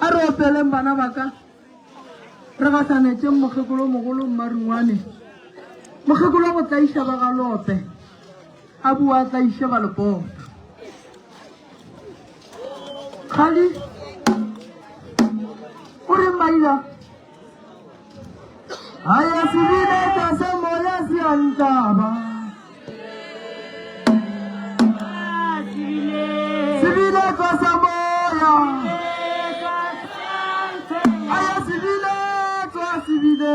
a re opeleng bana ba ka re gasanetse mokgekolo mogolo Mmaringwane. Mokgekolo go tlaiša ba ga Lope a bua tlaiše ba Lepota. Kgali o re Maila aya sebile ka se moya se antaba sebile ka se moya aya sebile ka sebile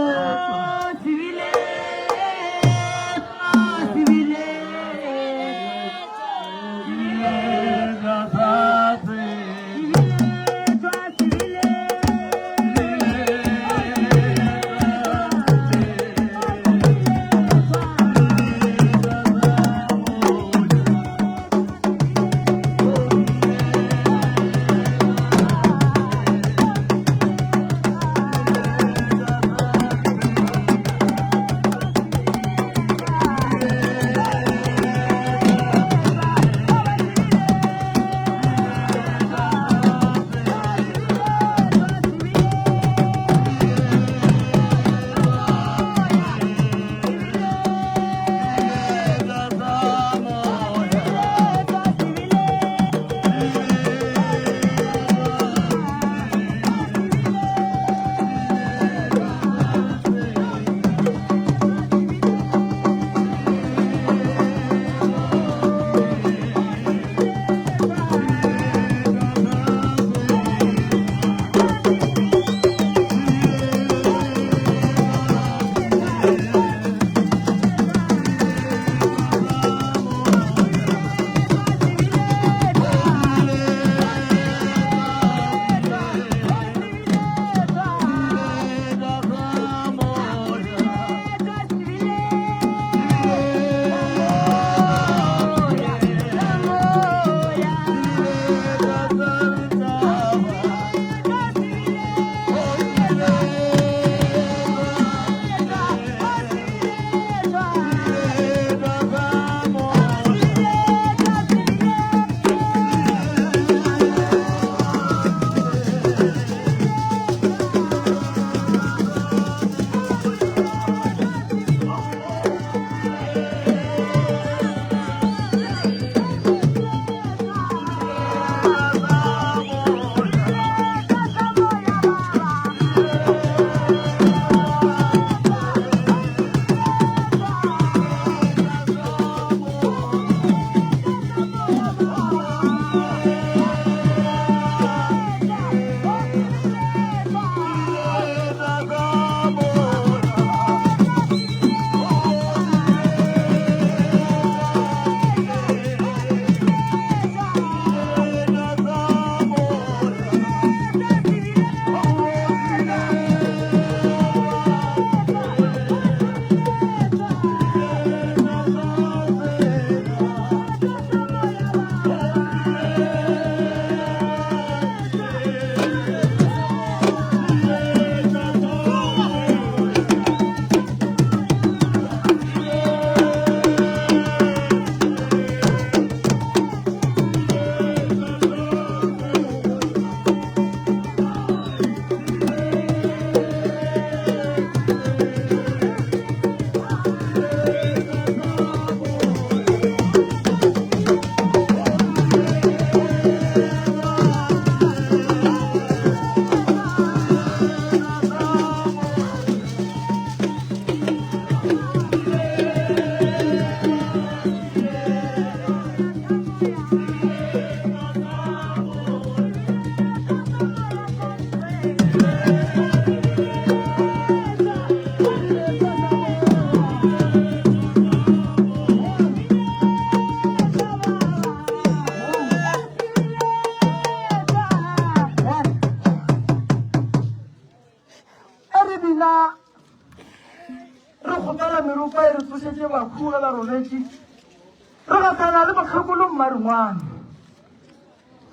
Mmaringwane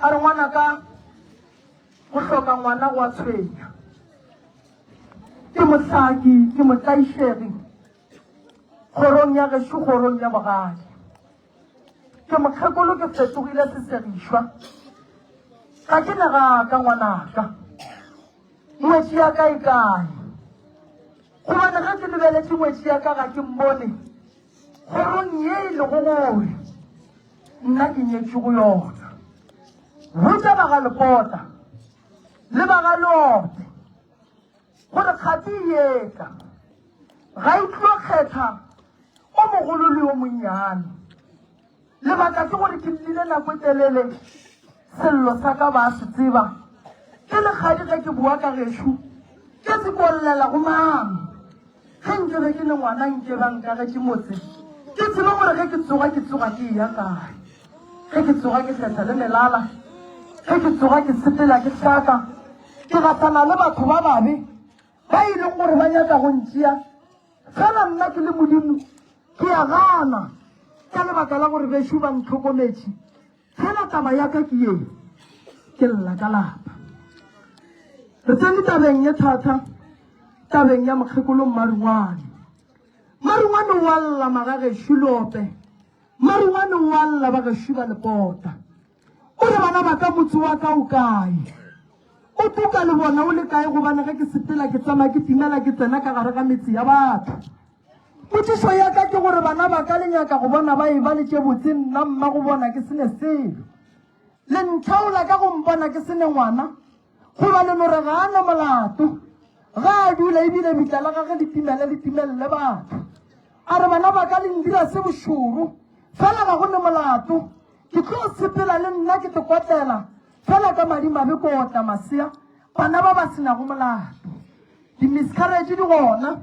a re ngwana ka go hloka ngwana wa tshwenya ke mohlaki ke motlaišegi kgorong ya gešo kgorong ya bogadi ke mokgekolo ke fetogile sesegišwa ga ke naga ka ngwanaka ngwetši ya ka e kae gobane ge ke lebeletse ngwetši ya ka ga ke mmone kgorong ye e lego gore nna ke nyetše go yona botsa ba ga Lepota le ba ga Lope gore kgati yeka ga e tlo kgetha o mogolo le o monnyane lebaka ke gore ke nnile nako e telele sello sa ka ba se tseba ke lekgadi ge ke bua ka gešo ke se kollela go mame ge nke ge ke le ngwana nke banka ge ke motse ke tsebe gore ge ke tsoga ke ya kae ge ke tsoga ke kgetha le melala ge ke tsoga ke sepela ke hlaka ke ratana le batho ba babe ba e leng gore ba nyaka go ntšea fela nna ke le modimo ke ya gana ka lebaka la gore bešo ba ntlhokometše fela taba ya ka ke ye ke lla ka lapa re tsene tabeng ye thata tabeng ya mokgekolo Marungwane wa lla magagešo Lope Marungwane wa lla ba gešo ba Lepota o re bana ba ka motse wa ka o kae o tuka le bona o le kae gobane ge ke sepela ke tsamaya ke timela ke tsena ka gare ga metse ya batho potšišo ya ka ke gore bana ba ka le nyaka go bona ba e ba le tše botse nna mma go bona ke sene selo le ntlhaola ka go mpona ke sene ngwana goba le nore ga a na molato ga a dula ebile bitla la gage le batho a re bana ba ka le ndira se bošoro fela ga go ne molato ke tlo sepela le nna ke tekotlela fela ka madimabe ko otla masea bana ba ba senago molato di-miscarriage di gona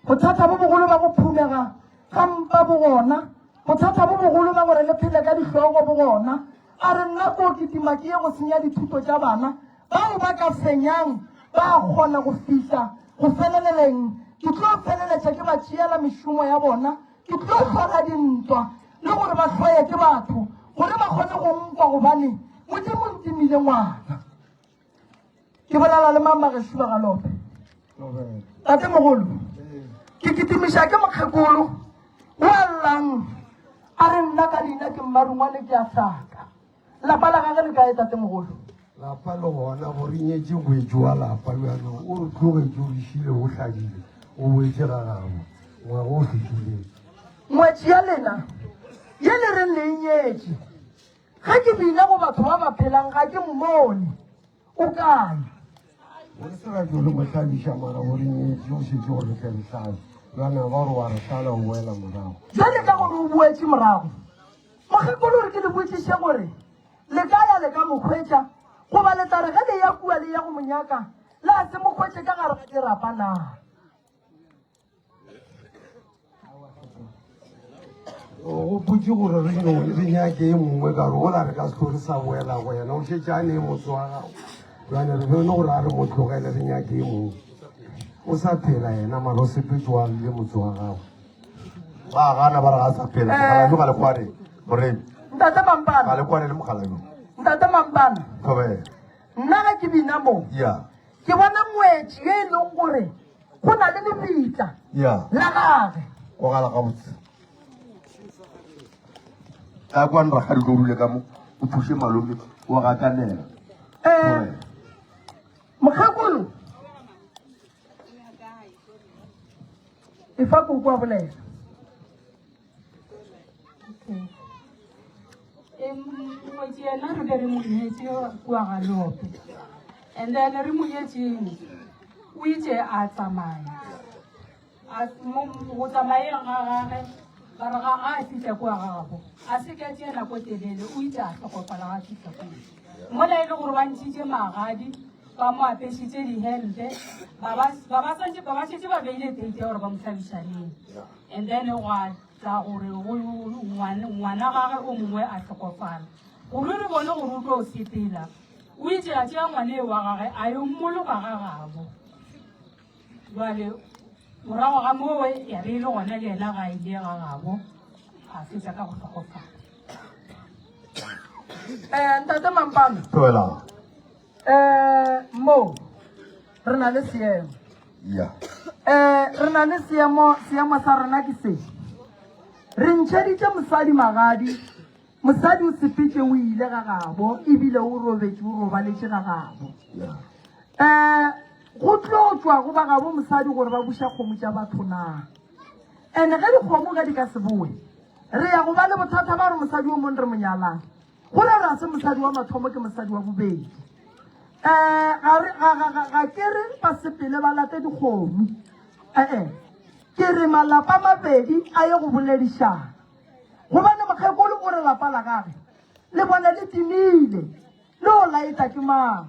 bothata bo bogolo ba go phumega ga mpa bo gona bothata bo bogolo ba gore le phele ka dihlogo bo gona a re nna ko kitima ke ye go senya dithuto tša bana bao ba ka fenyang ba kgona go fihla go feleleleng ke tlo feleletša ke ba tšeela mešomo ya bona ke tlo tlhola dintwa le gore ba tlhoye ke batho gore ba kgone go mpa gobane modimo ntimile ngwana ke bolela le mamagešo ba ga Lope tate mogolo ke kitimiša ke mokgekolo wa llang a re nna ka leina ke Marungwane ke a hlaka lapa la gage le kae tate mogolo lapa le gona gore nyetse ngwetši wa lapa bjano o re tlogetse o išile o hlakile o boetse ga gago ngwaga o fetileng ngwetši ya lena ye le reng le nyetše ga ke bina go batho ba ba phelang ga ke mmone o kae gore sera ke o le mohlabiša mara gore nyetse o setse go letleletlale bjana ba gore wa re tlala o boela morago jale ka gore o boetse morago mokgekolo gore ke le botsiše gore le ka ya le ka mokgwetša goba le tare ge le ya kua le ya go monyaka le a se mokgwetše ka gare ga dirapa na go putse gore re nyake e mongwe ka re ola re ka se tlhore sa boela go yena o šetse a ne motho wa gago jane re bone gore a re mo tlogele re nyake e mongwe o sa phela yena mara o sepetse wa le motho wa gago ba gana ba re ga sa phela mogalajo ga lekwane gore ntate mampana ga lekwane le mogalajo ntate mampana thobe nna ga ke bina mo ya ke bona ngwetši ye e leng gore go na le lebitla ya la gage o gala ga botse ka kwane ragadi tlo rule ka mo o thuše malome wa ga kanela mokgekolo e fa ko kwa bolela ngwetši yena re be re mo nyetše kua ga Lope and then re mo nyetšeng o itše a tsamaya go tsamayeng ga gage ba re ga a fitlha kua gago a se ka tšea nako telele o itše a tlhokofala ga fitlha kua mola e le gore ba ntšhitše magadi ba mo apešitše dihente ba šetše ba beile teite ya gore ba mo hlabišaneng and then gwa tla gore ngwana gage o mongwe a tlhokofala gore re bone gore o tlo o sepela o itše a tšea ngwane wa gage a yo mmologa ga gabo jale morago ga moo ya be e le gona le ena ga ile ga gabo a fetša ka go tlhokofala ntate mampana tloela mo re na le seemo ya re na le seemo sa rena ke se re ntšheditše mosadi magadi mosadi o sepetse o ile ga gabo ebile o robetse o robaletše ga gabo go tlo tswa go ba ga bo mosadi gore ba buša kgomo tša batho na ene ge dikgomo ge di ka se boe re ya go ba le bothata ba re mosadi o mong re monyalang go le re a se mosadi wa mathomo ke mosadi wa bobedi ga ke re ba sepele ba late dikgomo ke re malapa mabedi a ye go boledišana gobane mokgekolo o re lapa la gage le bone le timile le o laeta ke mang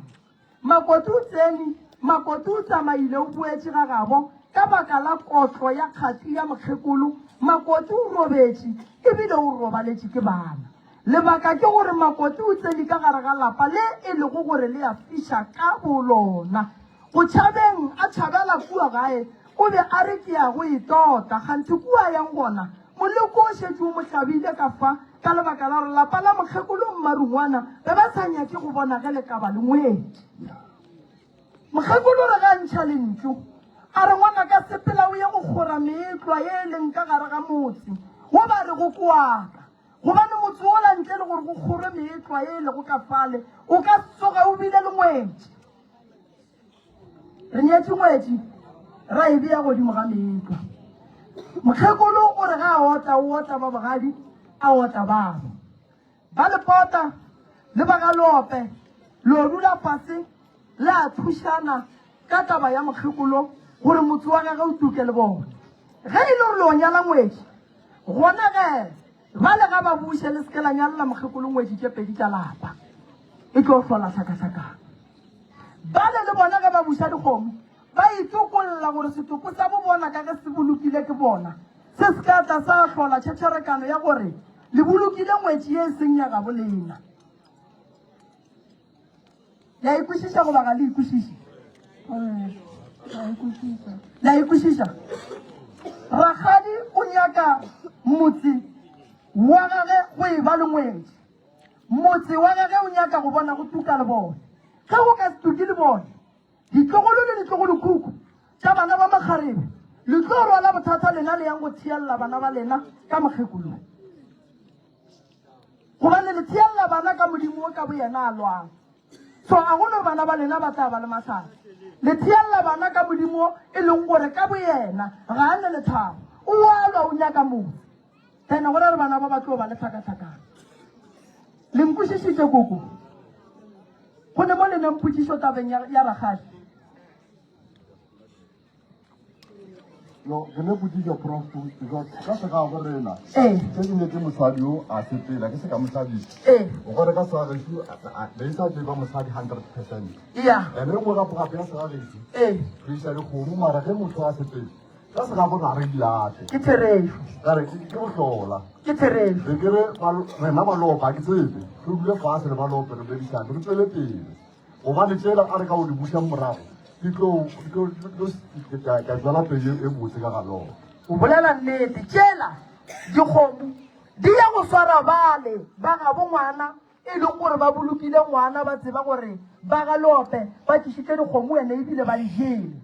makoti o tsene makoti o tsamaile o boetse ga gabo ka baka la kotlo ya kgati ya mokgekolo makoti o robetše ebile o robaletše ke bana lebaka ke gore makoti o tsene ka gare ga lapa le e lego gore le a fiša ka bolona go tšhabeng a tšhabela kua gae o be a re ke ya go e tota gantsi kua yang gona moleko o šetse o mo hlabile ka fa ka lebaka la gore lapa la mokgekolo mmarungwana be ba sa nyake go bona ge le ka ba le ngwetši mokgekolo re ga ntšha lentšu a re ngwana ka sepela o ye go kgora meetlwa ye e leng ka gare ga motse wo ba re go kwaka gobane motse o la ntle le gore go kgore meetlwa ye e lego ka fale o ka tsoga o bile le ngwetši re nyetse ngwetši ra e bea godimo ga meetlwa mokgekolo o re ga a ota o ota ba bogadi a ota babo ba le pota le ba ga lope lo dula fase le a thušana ka taba ya mokgekolo gore motse wa gage o tuke le bone ge e le gore le o nyala ngwetši gona ge ba le ga ba buše le seke la nyalela mokgekolo ngwetši tše pedi tša lapa e tlo hlola tlhakatlhakang ba le bona ge ba buša dikgomo ba itsokolola gore setoko sa bo bona ka ge se bolokile ke bona se se ka tla sa hlola tšhetšherekano ya gore le bolokile ngwetši ye e seng ya gabo lena la ikwešiša goba ga le ikwešiše la ikwešiša rakgadi o nyaka motse wa gage go e ba le ngwetši motse wa gage o nyaka go bona go tuka le bone ge go ka se tuke le bone ditlogolo le ditlogolokhuku tša bana ba makgarebe le tlo rwala bothata lena le yang go theelela bana ba lena ka mokgekolong gobane le theelela bana ka modimo o ka bo yena a lwang so a gone bana ba lena ba tla ba le matlhale le theelela bana ka modimo e leng gore ka bo yena ga a ne lethabo o alwa o nyaka motse tena gore re bana ba ba tlo ba le tlhakatlhakang le nkwešišitše koko go ne mo leneng potšišo tabeng ya ragadi No, ke ne potšiša prof because ka se ka go rena se ke nyetse mosadi yo a sepela ke se ka mosadi o gore ka segagešu le sa tseba mosadi 100% ene mo gape ya segagešu re isa dikgomo mara ge motho a sepele ka se ka bona re dilate ke therešo kare ke bohlola ke therešo re kere rena balopa ke tsebe re dule fase le balope re bedisane re tswele pele gobane tsela a re ka o di bušang morago ka jala pele e botse ka galona o bolela nnete tšela dikgomo di ya go swara bale ba gabo ngwana e leng gore ba bolokile ngwana ba tseba gore ba ga lope ba tlišitše dikgomo wena ebile ba le jele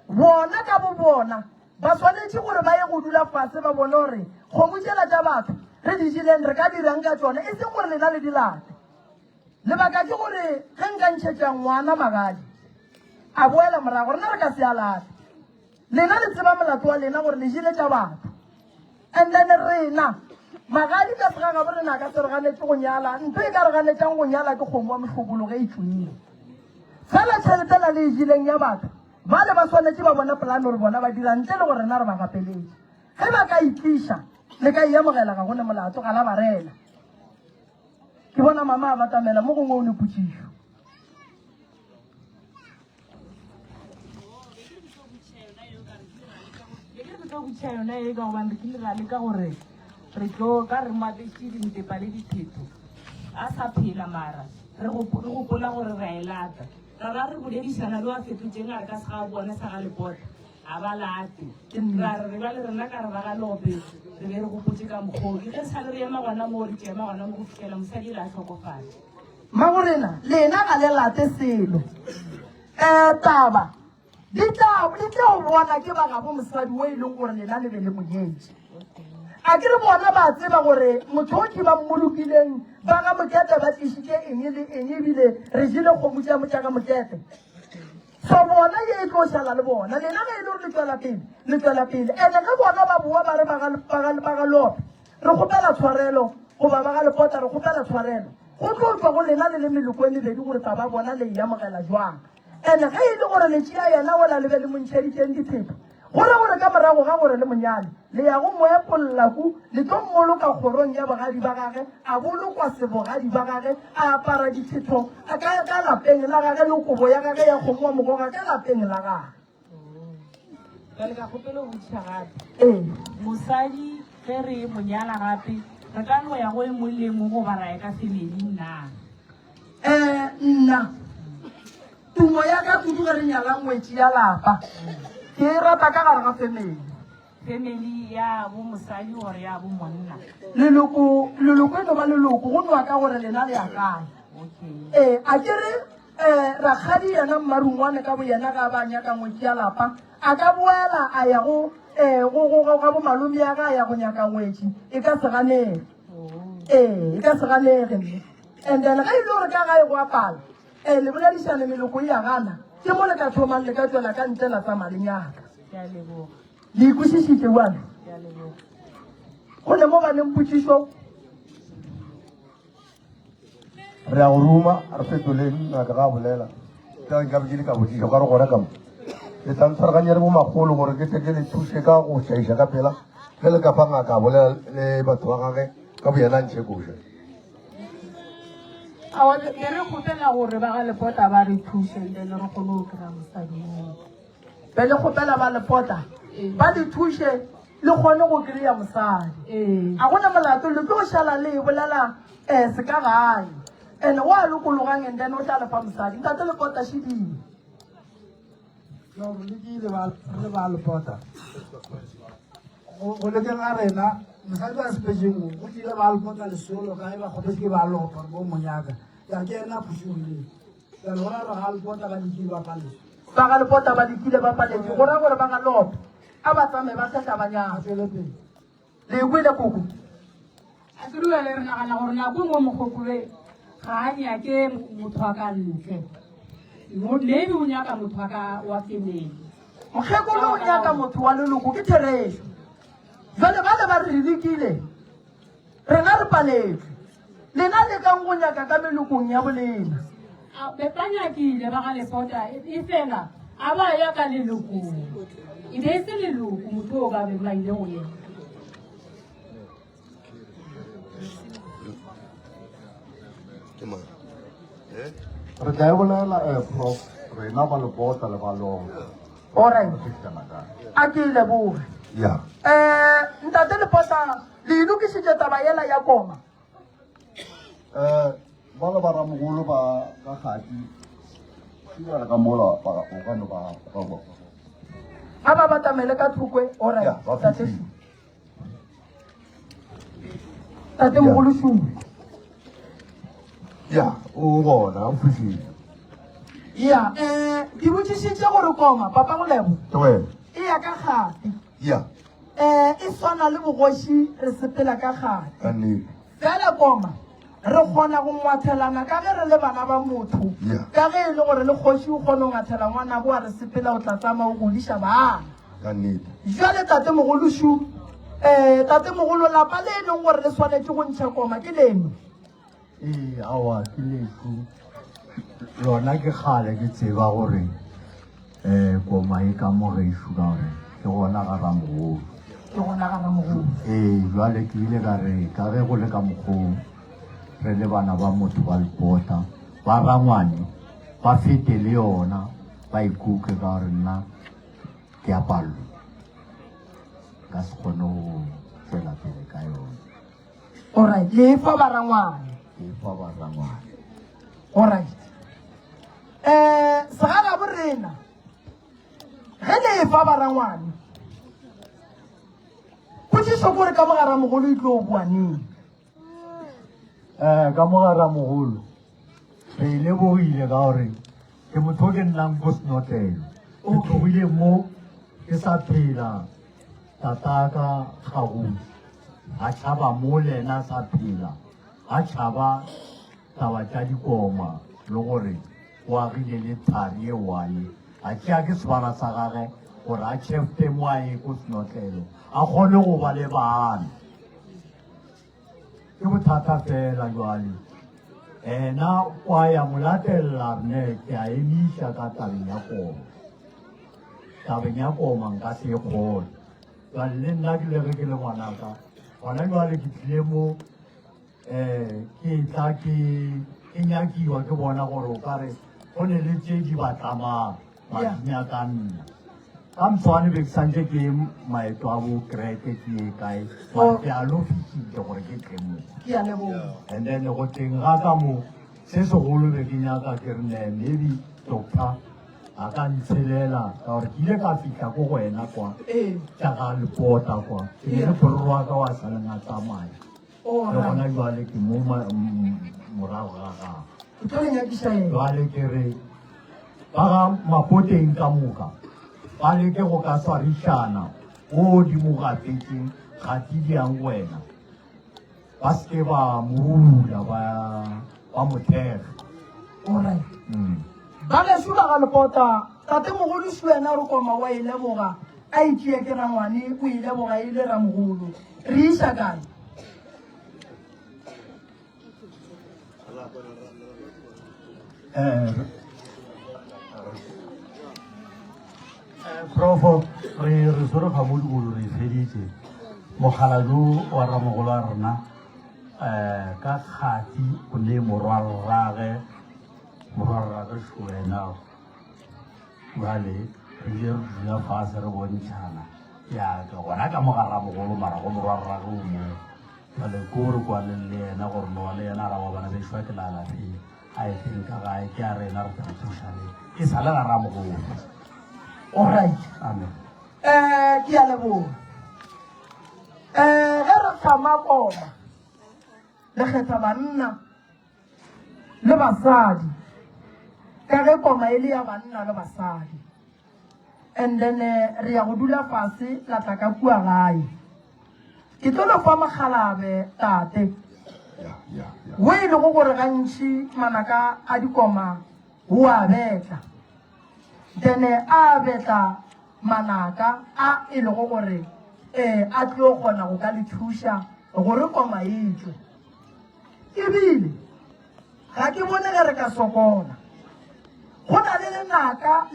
bona ka bo bona ba tshwanetse gore ba ye go dula fase ba bone gore kgomo tšela tša batho re di jeleng re ka dirang ka tsone e seng gore lena le dilate lebaka ke gore ge nka ntšhetša ngwana magadi a boela morago rena re ka se alate lena le tseba molato wa lena gore le jele tša batho and then rena magadi ka segaga bo rena ka se re ganetse go nyala ntho e ka re ganetsang go nyala ke kgomo wa mohlokolo ge e tswile fela tšheletela le e jeleng ya batho ba le ba tshwanetse ba bona polane gore bona ba dira ntle le gore rena re ba gapeletše ge ba ka itliša le ka iamogela ga gone molato ga la ba rela ke bona mama a batamela mo gongwe o ne potšišo botšha yona e ka gobane re ke lerale ka gore re tlo ka re matešhe dintepa le dithetho a sa phela mara re gopola gore re a e lata ra re boledišana le wa fetotšeng a re ka se ga bone sa ga lepota a ba late ra re ba le rena ka re ba ga lope re be re gopotse ka mokgoki ge sa le re ema gona mo re tšema gona mo go fitlhela mosadi le a tlhokofale magorena lena ga le late selo taba di tlo bona ke ba gabo mosadi o e leng gore lena le be le monyetše a ke re bona ba tseba gore motho o ke ba mmolokileng ba ga mokete ba tlišitše eng le eng ebile re jele kgomo tša motša ka mokete so bona ye tlo shala le bona lena ga ile re tswela pele ene ga bona ba bua ba re ba ga lope re gopela tshwarelo go ba ga lepota re gopela tshwarelo go tlo tswa go lena le le meloko le di gore tsa ba bona le ya mogela jwang ene ga ile gore le tsia yena wala le be le montsheditseng dithepa gore ka morago ga gore le monyane le ya go mo epollaku le tlo mmoloka kgorong ya bogadi ba gage a bolokwa sebogadi ba gage a apara dithetho a ka lapeng la gage le kobo ya gage ya kgomo wa mogoga ka lapeng la gage Jwale ka kgopela go botšiša gape mosadi ge re monyala gape re ka no ya go e mong le mong go ba rae ka family nna nna tumo ya ka kudu ge re nyalang ngwetši ya lapa ke rata ka gare ga family ya bo mosadi gore ya bo monna leloko e no ba leloko go noa ka gore lena le ya kae a kere rakgadi yena mmarungwane ka bo yena ga ba nyaka ngwetši ya lapa a ka boela a ya go ga bo malome ya ga a ya go nyaka ngwetši e ka seganege e ka seganege mme and then ga ile gore ka gae go apala le boledišane meloko e ya gana ke mo le ka thomang le ka tswela ka ntlela tsa maleng yaka le ikwešišitše wane go le mo baneng potšišo re a go ruma re fetoleng ngaka ga bolela ka nka bjele ka botsiša ka re gona ka mo le tantshwaraganye re bo magolo gore ke teke le thuse ka go šaiša ka phela ge le ka fa ngaka bolela le batho ba gage ka boyena ntšhe koša ke re kgopela gore ba ga lepota ba re thuse le re kgone go kry-a mosadi be le kgopela ba lepota ba le thuse le kgone go kry-a mosadi a gona molato le tlo go šala le e bolela se ka gae and wa lokologang and then o tla lefa mosadi ntate lepota šedile no re lekile re ba lepota go lekeng a rena mosadi wa sepešeng go tlile ba lepota lesolo ka e ba kgopetse ke ba lopa bo monyaka ya ke ena phošogileng jale gona re ga lepota ba lekile ba palese ba ga lepota ba lekile ba paletse gora gore ba ga lopa a ba tsamaye ba tla tabanyana tswele pele le kwele koko a ke dula le re nagana gore nako mo mogokole ga a nyake motho a ka ntle maybe o nyaka motho a ka wa family mokgekolo o nyaka motho wa leloko ke therešo jale ba le ba re lekile rena re paletswe lena le kang go nyaka ka melokong ya bolena ba nyakile ba ga lepota e fela a ba ya ka lelokong e be e se leloko motho o ba be ba ile go yena re tla e bolela prof rena ba lepota le ba longa alright a ke leboge ya ntate lepota le lokišitše taba yela ya koma ba le ba ramogolo ba ka kgati sebala ka mola o ka no ba ga ba batamele ka thokwe alright tate mogolo šume ya o bona o fitlhile ya ke botšišitše gore koma papa molebo ke wena e ya ka kgati ya e swana le bogoši re sepela ka kgati ka nnete fela koma re kgona go ngwathelana ka ge re le bana ba motho ka ge e le gore le kgoši o kgone go ngwathela ngwana bo a re sepela o tla tsamaya o godiša bana ka nnete jale tate mogološu tate mogolo lapa le e leng gore le swanetse go ntšha koma ke leno awa ke leku lona ke kgale ke tseba gore koma e ka mogešo ka gore ke gona ga ramogolo ke gona ga ramogolo jwale ke ile ka re ka ge go le ka mokgong re le bana ba motho ba lepota ba rangwane ba fete le yona ba ikuke ka gore nna ke a pallo ka se kgone go tswela pele ka yona alright le fa ba rangwane ke fa ba rangwane alright segala borena ge le fa ba rangwane potšišo kore ka mogara mogolo e tlo o boaneng ka mogara mogolo re ile bogile ka gore ke motho o ke nnang ko senotelo ke tlogile mo ke sa phela tataka kgagosi a tšhaba mo le ena sa phela a tšhaba taba tša dikoma le gore o agile le thari e wae a tšea ke sebala sa gage gore a tšhefte moae ko senotlelo a kgone go ba le bana ke bothata fela jwale ena kwa ya molatelela rene ke a emiša ka tabeng ya koma nka se kgole jwale le nna ke lege ke le ngwanaka gona jwale ke tlile mo ke tla ke nyakiwa ke bona gore o kare go ne le tse di batlamang madinya ka nna ka mtswane be ke santse ke maeto a bo kreke ke ye kae ke a lo fitlhile gore ke tlemo and then go teng ga ka mo se segolo be ke nyaka ke re ne maybe doctor a ka ntshelela ka gore ke ile ka fitlha ko go wena kwa jaaka lepota kwa ke ne le pororo wa ka wa saleng a tsamaya le gona jwale ke mo morago ga gago jwale ke re ba ga mapoteng ka moka ba leke go ka swarišana o di mo gapetseng gati diang wena ba seke ba morula ba mothega ba geso ba ga lepota tate mogodiši wena re koma wa e leboga a itšea ke rangwane o e leboga e le ramogolo re iša kae Profo, re soro ka mo dikolo re feditse mogalajo wa ramogolo a rena ka kgati o ne morwarrage wena jale re je re dula fase re bontšhana yaka gona ka mo ga ramogolo mara go morwarrage o mo jale ko re kwaneng le ena gore noa le ena ra wa bana bešwa ke lalapeng I think gae ke a rena re tla thušane e sa le ga ramogolo. Alright. Amen. Ke a leboga ge re tlhama koma le kgetha banna le basadi ka ge koma e le ya banna le basadi and then re ya go dula fase la tla ka kua gae ke tlo le fa mogalabe tate o e le go gore gantši manaka a dikoma o a betla then a betla manaka a e le go gore a tlo kgona go ka le thuša gore koma e tswe ebile ga ke bone ge re ka sokola go na le lenaka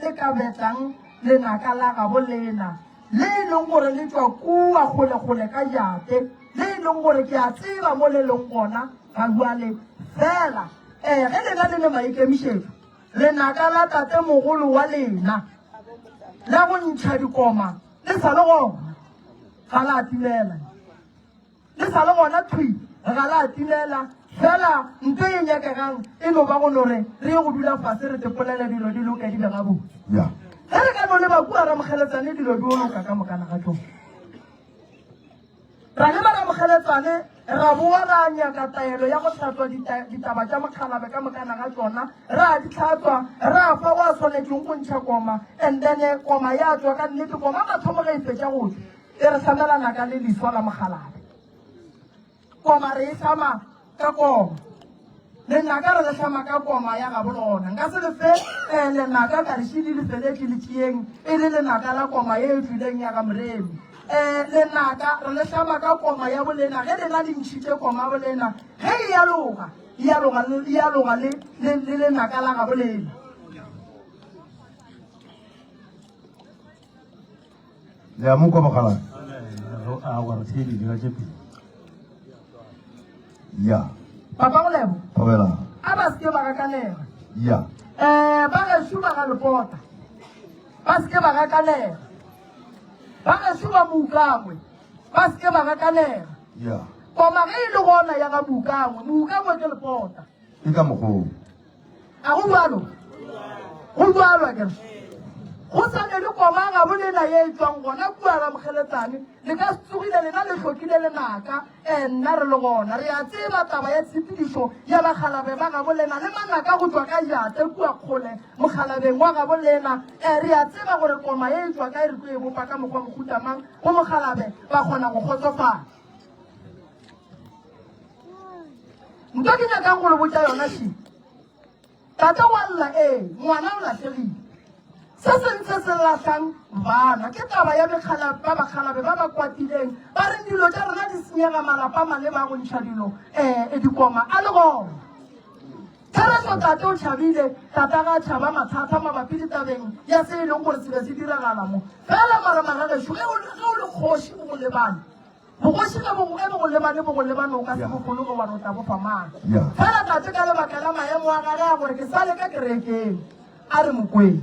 le ka betlang lenaka la gabo lena le e leng gore le tswa kua kgole ka jate le e leng gore ke a tseba mo le leng gona ga jwale fela ge lena le le maikemišetšo lenaka la tate mogolo wa lena la go ntšha dikoma le sa le gona ga la atilela le sa le gona thui ga la atilela fela nto e nyakegang e no ba go nore re ye go dula fase re tepolela dilo di loka di be gabotse ge re ka no le bakua ramogeletsane dilo di o loka ka mokana ga tsone ra le ba ramogeletsane ra boa ra nyaka taelo ya go tlhatswa ditaba tša mokgalabe ka mokana ga tsona ra di tlhatswa ra fa wa tshwanetseng go ntšha koma and then koma ya tswa ka nnete koma mathomo ge e fetša go tswa e re hlamelana ka le leswa la mogalabe koma re e tlhama ka koma lenaka re le tlhama ka koma ya gabo lona nka se le fe lenaka ka lešidi le feletse le tšeeng e le lenaka la koma ye e tswileng ya ga moremi lenaka re le tlhama ka koma ya bolena ge lena le ntšhitše koma ya bolena ge e yaloga le lenaka la ga bolena le a moko mogala a gore tshedi di ga tše pele ya papa golebo thobela a ba seke ba gakanega ya ba geso ba ga lepota ba seke ba gakanega ba geso ba moukangwe ba seke ba gakanega ya koma ge e le gona ya ga moukangwe ke lepota ke ka mokgoo a go jwalwa kere go sane le koma ga bolena ye e tswang gona kua ramogeletsane le ka se tsogile lena le tlhokile lenaka nna re le gona re a tseba taba ya tshepedišo ya bagalabe ba ga bolena le manaka go tswa ka jate kua kgole mogalabeng wa ga bolena re a tseba gore koma ye e tswa ka e re tlo e bopa ka mokgwa mohutamang go mogalabe ba kgona go kgotsofala nto ke nyakang go le botsa yona shi tata wa lla ngwana o latlhegile se sentse se latlang bana ke taba ya bakgalabe ba ba kwatileng ba reng dilo tša rena di senyega malapa maleba go ntšha dilo dikoma a le gona tshwaretso tate o tšhabile tata ga tšhaba mathata mabapi ditabeng ya se e leng gore se be se diragala mo fela maramagalešo ge o le kgoši o go lebane bogoši ka bogo e bo go lebane bo go lebane o ka se bogolo go wana o tla bofa mana fela tate ka lebaka la maemo a gage a gore ke sa le ka kerekeng a re mokweng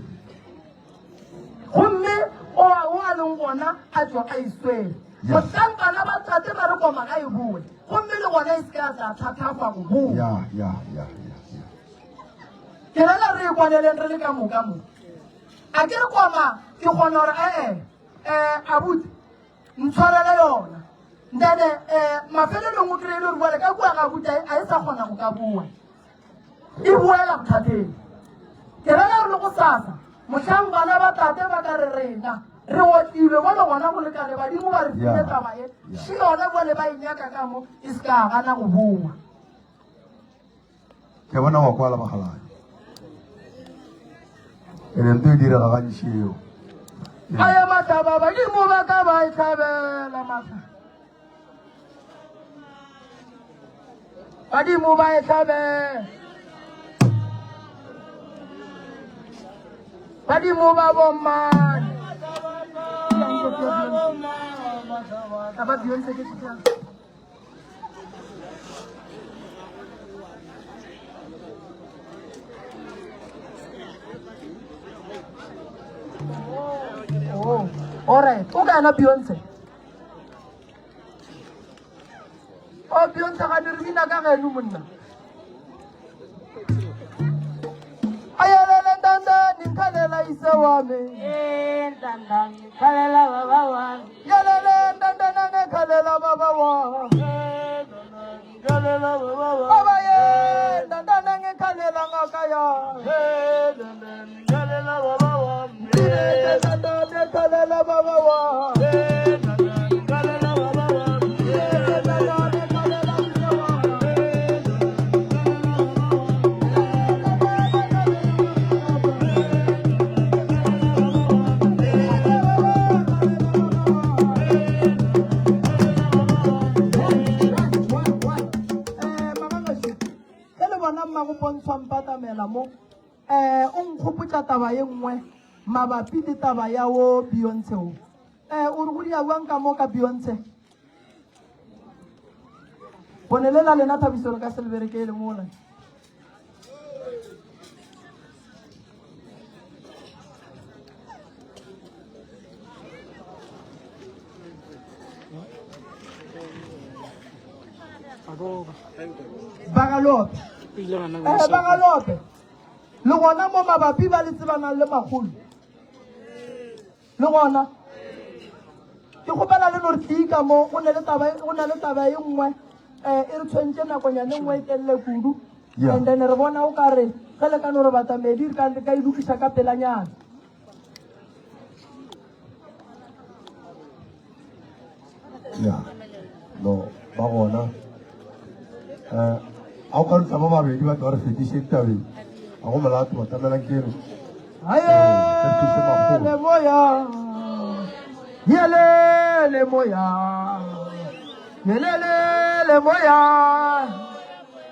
gomme o a leng gona a tswa a iswele motlankana ba tate ba re koma ga e boe gomme le gona e se ka tla thathafa go boa ke rela re e kwaneleng re le ka moka mo a ke re koma ke kgona gore abuti ntshwarele yona ndene mafelelong o kry-ile gore bole ka kua ga abuti a e sa kgona go ka bua e buela bothateng ke rela re le go sasa motlhang bana ba tate ba ka re rena re otilwe mo le gona go lekane badimo ba re file tabae se yone bole ba inyaka ka mo e se ka gana go bua ke bona wa kwala bagalayo ene ntho e direga gantši eo aya mataba badimo ba ka ba e tlhabela mata badimo ba e tlhabela badimo ba bommane aba Beyonce ke tshitang oh all right o kana Beyonce o Beyonce ga dirina ka geno monna ayelele ndanda ninkalela ise wami ndanda ninkalela baba wami yelele ndanda nangekhalela baba wami ndanda baba wami baba ye ndanda nangekhalela ngakaya ndanda ninkalela baba wami ndanda nangekhalela baba wami mo o nkgopotsa taba ye nngwe mabapi le taba ya o Beyonce o re go dia buang ka mo ka Beyonce bonelela lena Thabiselo ka selbereke e le mola Bagalope Bagalope le gona mo mabapi ba le tsebanang le magolo le gona ke gopela le nore tika mo o ne le taba e nngwe e re tshwentse nakonyane nngwe e telele kudu and then re bona o ka re ge le ka no re batamedi re ka e lokisa ka pelanyana no ba gona a o ka re tsama mabedi ba tla re fetiše tabeng a go molato batamelang kere ayele moya yelele moya yelele moya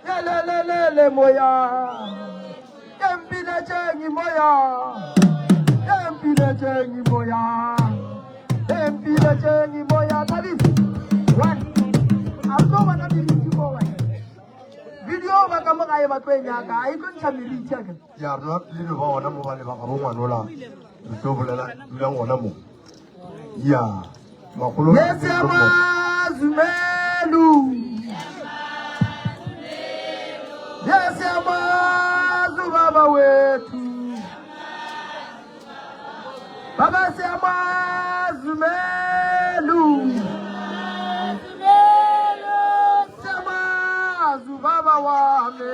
yelele moya empile chengi moya empile chengi moya empile chengi moya David one aso bana dilitimo wa video ba ka mo gae ba tloenyaka a itlontsha meriti aka ya rona le ba gona mo ba le ba ga bo ngwanola re tlo bolela dulang gona mo ya magolo Zumelu Yesiyamazu baba wethu Baba siyamazu Melu Siyamazu baba wami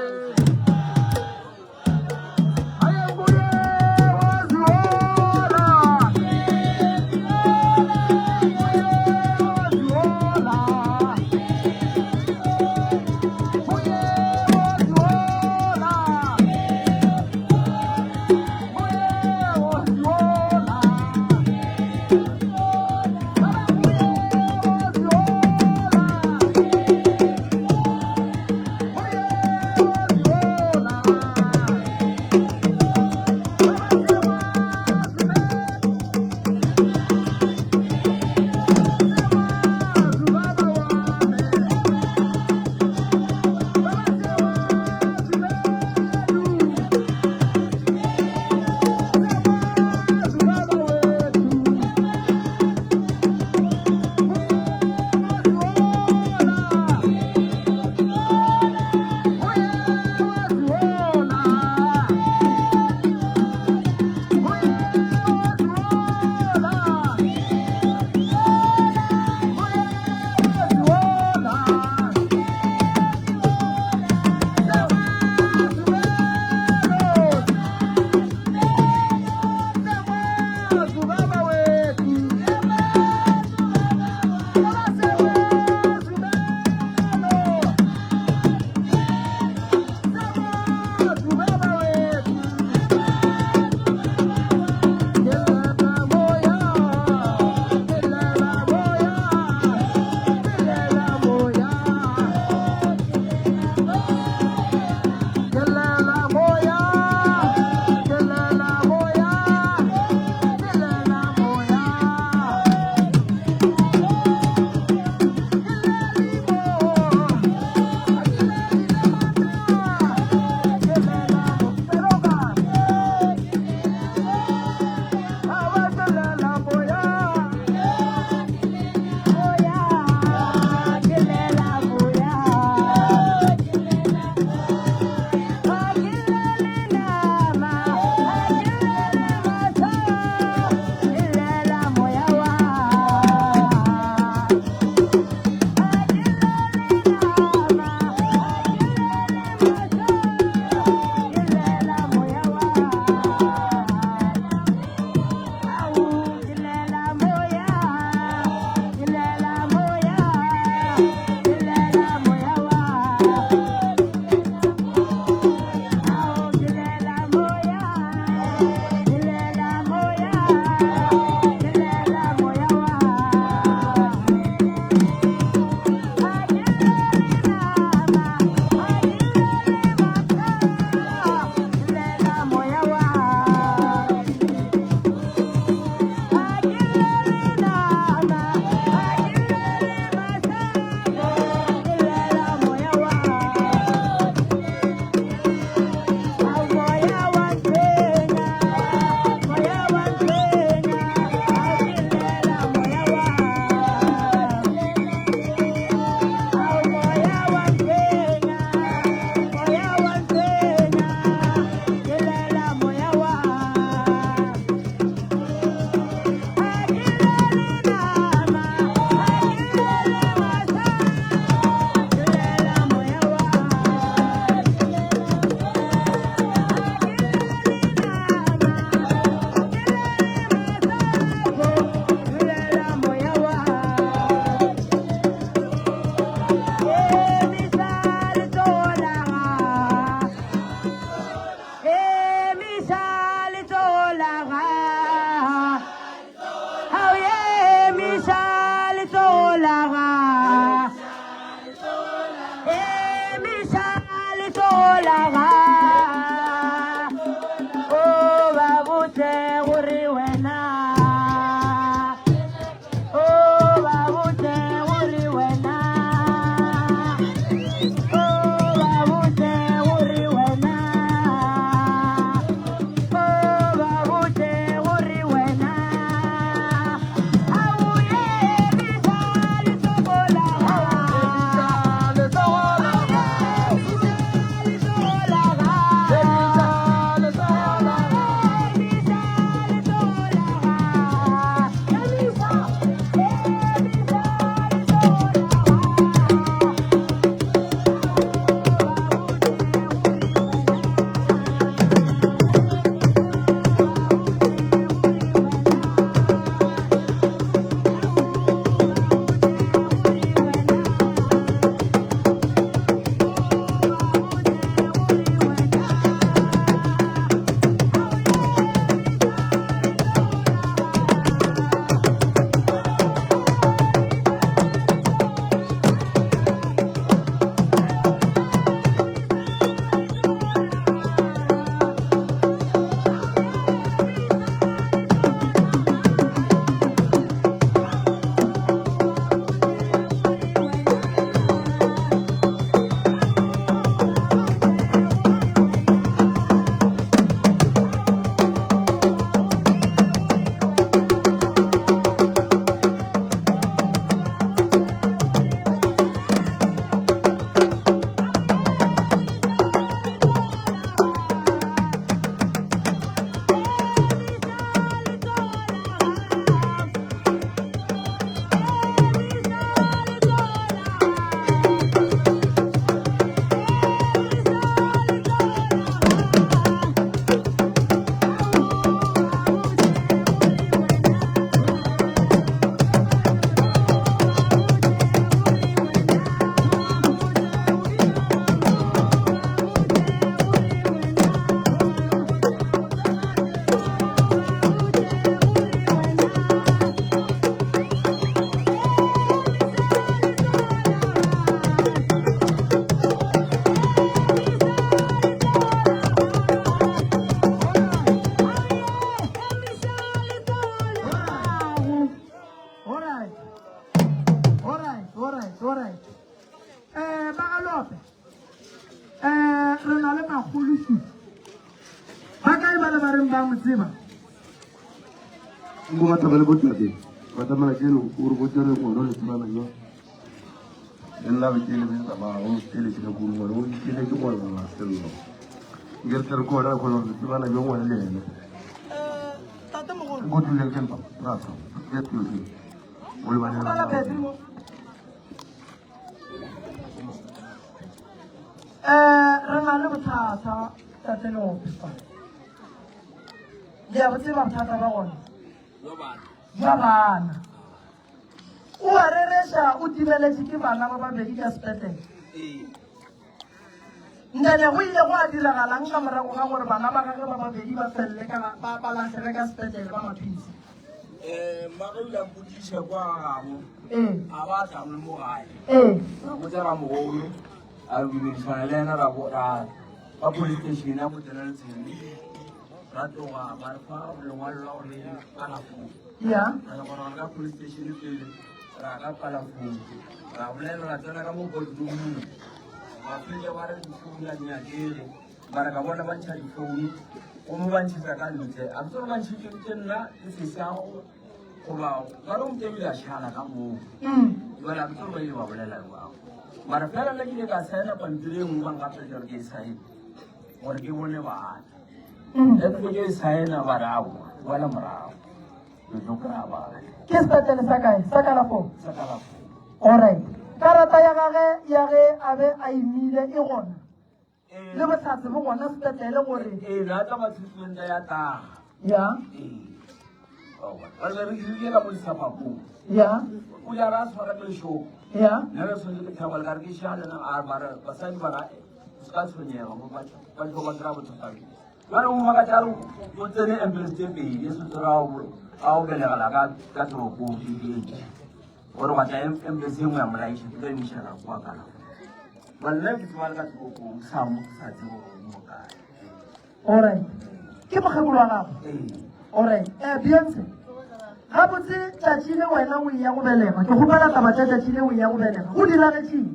Bunga tabale bot mati. Kata mana kenu uru botere ko ndo le tuma yo. Ella be kele be sama o kele kele guru mo o kele ko wala na sello. Ngel ter ko da ko no tuma na yo wala le. Tata mo go. Godu le ken pa. Raso. Get you see. Ol wala na. Rengale bothata tate no pisa. Ya botse ba bothata ba gona. Ya bana. O a reresha o tibeletse ke bana ba babedi ka sepetele. Ndane go ile go a diragalang ka morago ga gore bana ba gagwe ba babedi ba felele ba latlhege ka sepetlele ba maphisi Magula Buddhisha Guamo, Avata Murai, Mutara Mogolo, I will be Fanelena Rabota, a police station with the Nelson, Ratoa, Marfa, the one lorry, Palafu. Yeah, and a police station, Raga Palafu, Raven Ratanamu go to me. I feel the water to food and Yagiri, Baragabana Banchari phone. I'm so much this is how I don't tell you that Shana come home. Well, I'm so very well. But a fellow like you sign up and dream one after your gay side. What you will never add. Let me just sign about our well, I'm around. You look about it. Kiss better Sakai, Sakalafo. All right. Karata Yare, Abe, I mean the Iran. Never thought the one of the telephone. Yeah. Yeah. We are asked for a show. Yeah. Never saw the Kavalgargishan and Arbara, Basai Bara, Scotland, but over travel to study. Well, Magataru, what's the name of the baby? Yes, our Galaga, Catro, or what I am embracing my relation to the mission of Wakana. But let it well that some such. All right. Keep a Hamurana. All right. Beyonce. How about it that you know when we are over there? To who are that you know we are over there? Who did I see?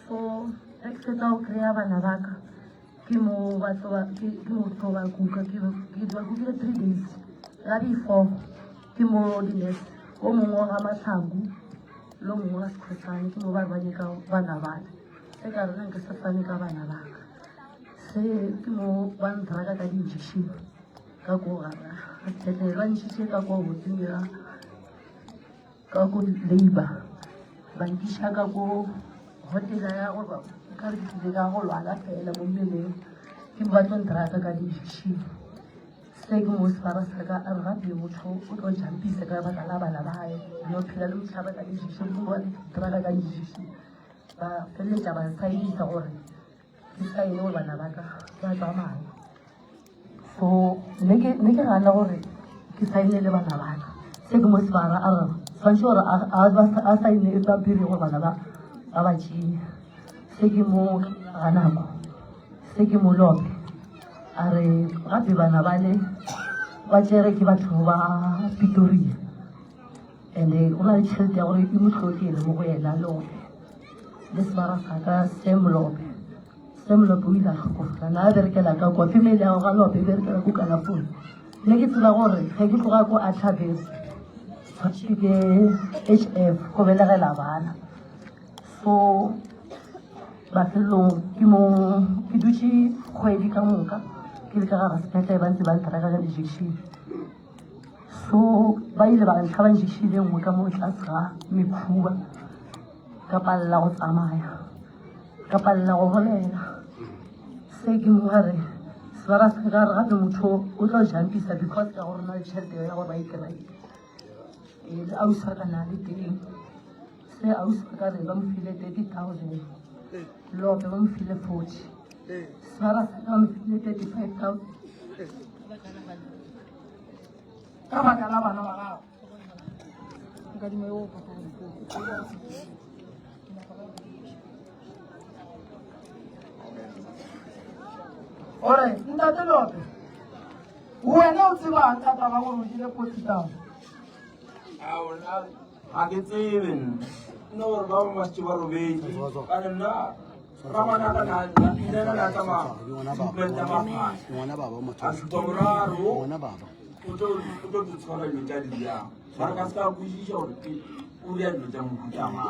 So, exceto creava na vaca, que mo tova cuca, que vai cuca 3 days. Lá before, que mo dines, como mo amasangu, lo mo ascotani, que mo vai vanica vanavada. Se carona que sta fanica vanavaca. Se que mo van traga ka dinjishi, ka go gara. Tete van chiche ka go butinga, ka go labor. Van kisha ka go hotel ya go kare ke ga go lwana fela mo mmeleng ke ba tlo ntrata ka dishi se ke mo sfara saka a rapi motho o tlo jampisa ka baka la bana bae yo phela le motshaba ka dishi mo ba trata ka dishi ba felle ja ba sai sa gore ke sai no bana baka ba tsamaya so ne ke gana gore ke sai le bana baka se ke mo sfara a ra fanshora a sai ne ta pire go bana ba ba chi se ke mo ganako se ke mo lobe a re gape bana bale ba tsere ke batho ba Pretoria ene o na le tšhelete ya gore e motlhotlele mo go ena lobe le sebara sa ka Sam Lobe o ile a tlhokofala na a berekela ka kwa femele ya go ga lobe e berekela ko kalafone ne ke tseba gore ge ke tloga ko Athabes ke HF go belegela bana so bafelong ke dutse kgwedi ka moka ke le ka gara sepetlele ba ntse ba ntraka ka injection so ba ile ba ntlha ba injection e nngwe ka mo tlase ga mekhuba ka palela go tsamaya ka palela go bolela se ke mo gare sebara se ka re gape motho o tlo jampisa because ka gore na le tšhelete ya gore ba e kry-e le ausi wa ka na le teng se ausi wa ka re ba mo file 30,000 Lobe ba mo file 40 sebara se ka mo file 35,000 ka baka la bana ba gago all right ntate Lobe wena o tsebang ka taba gore o jile 40,000 I can say even no Baba must you obey. I don't know. Ramana na tama. Wana baba moto. Asitomraro. Wana baba. Uto tsona yutadi ya. Baraka ska kujisha uri ndu mkutama.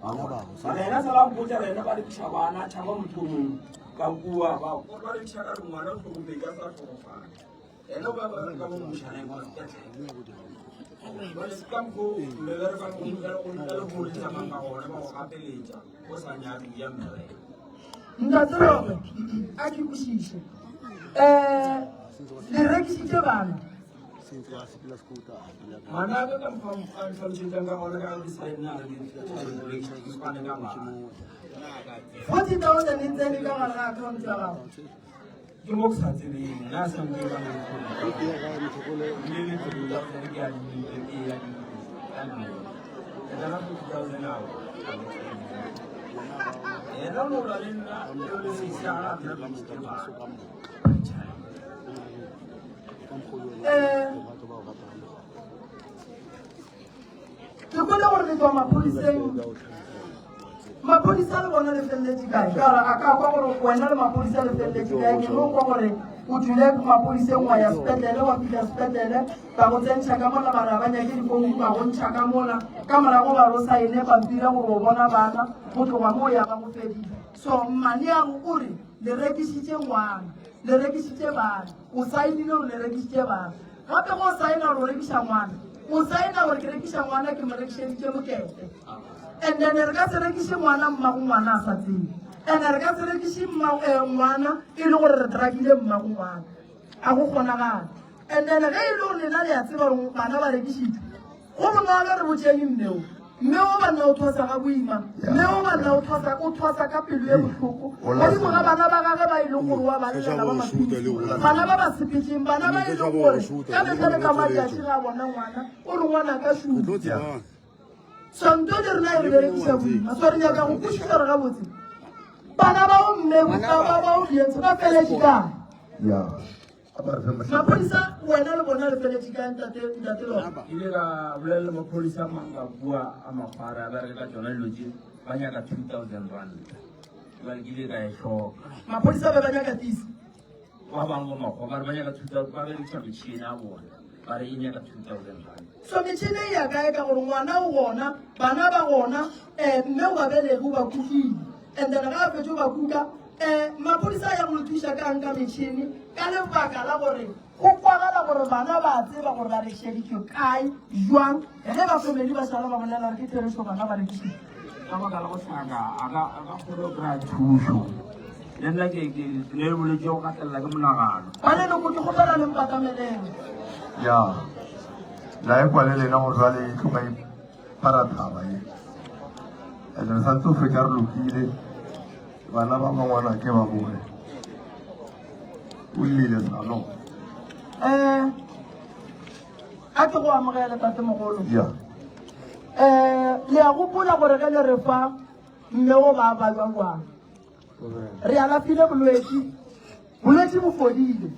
Wana baba. Sala sala kuja rena bali kishabana chaba mtumu. Kakuwa ba. Ko bali kishaka mwana ko kubega sa tofa. Eno baba kama mshane kwa tete. Bas kampo legar kan ungal buri sama ngawona mau kapelita ko sanya dia mere ntaterope a ke kwešiše le rekisitše bana Mana ka kan fam sitan ka wala ka design na Spanish ka ma. 40,000 in tsene ka gare ga account ya gago Ke mo sa tsene na san ke ba mo. Ni le ke la ke ya ni ke ya ni. Eda na 2000 na. Eda no la le na le si sa na ke ba mo ke ba. ke kole gore le tswa maphodisa le bona le feleletse kae kara a ka kwa gore wena le maphodisa le feleletse kae ke no kwa gore o dule maphodiseng wa ya sepetlele wa pila sepetlele ba go tsentšha ka mola bara ba nyake difounu ba go ntšha ka mola ka morago ba ro saene pampira gore o bona bana go tloga mo ya ka go fedile so mmane yago o re le rekisitše ngwana le rekisitše bana o saenile gore le rekisitše bana gape go saena gore o rekisa ngwana o saena gore ke rekisa ngwana ke mo rekišeditše mokete and then re ka se rekiše ngwana mmago ngwana a sa tsebe and re ka se rekiše ngwana e le gore re drakile mmago ngwana a go kgonagana and then ge e le gore lena le ya tseba gore bana ba rekišitše go bonolo re botšeng mmeo mmeo banna o thosa ga boima mmeo banna o thosa ka pelo e botlhoko godimo ga bana ba gage ba e leng gore wa balela ba mapilisi bana ba ba sepetšeng bana ba e leng gore ka letlale ka matšatši ga bona ngwana o re ngwana ka šuta santo di rena e re berekisa boima so re nyaka go kwešiša re gabotse bana bao mme ba bao dientse ba feletše kae maphodisa wena le bona le feletše kae ntatelo ile ka bolela maphodisa mang ka bua a mafara a bereka ka tsona dilo tse ba nyaka 2000 rand jale ke ile ka e tlhoka maphodisa ba nyaka tisi ba bangwe makgwa ba re ba nyaka 2000 ba berekisa metšhini a bona ba re e nyaka 2000 rand so metšhini e ya kae ka gore ngwana o gona bana ba gona mme o ba belege o ba kukile and then ga a fetse o ba kuka maphodisa a ya go le thuša kang ka metšhini ka lebaka la gore go kwagala gore bana ba tseba gore ba rekišeditšwe kae jwang ge ba famedi ba šala ba bolela gore ke therešo bana ba rekišitšwe ka baka la go tlhaka a ka kgone go kry-a thuso le nna ke le boletse go gatelela ke monagano banene ko ke gopela le mpatamelele ya la e kwa le lena go jwale e tlhoka iparathaba e and re santse o fetsa re lokile bana ba mangwana ke ba bone o llele sano a ke go amogele tatemogolo ya le ya gopola gore ge le re fa mme go ba balwa jwang re alafile bolwetse bo fodile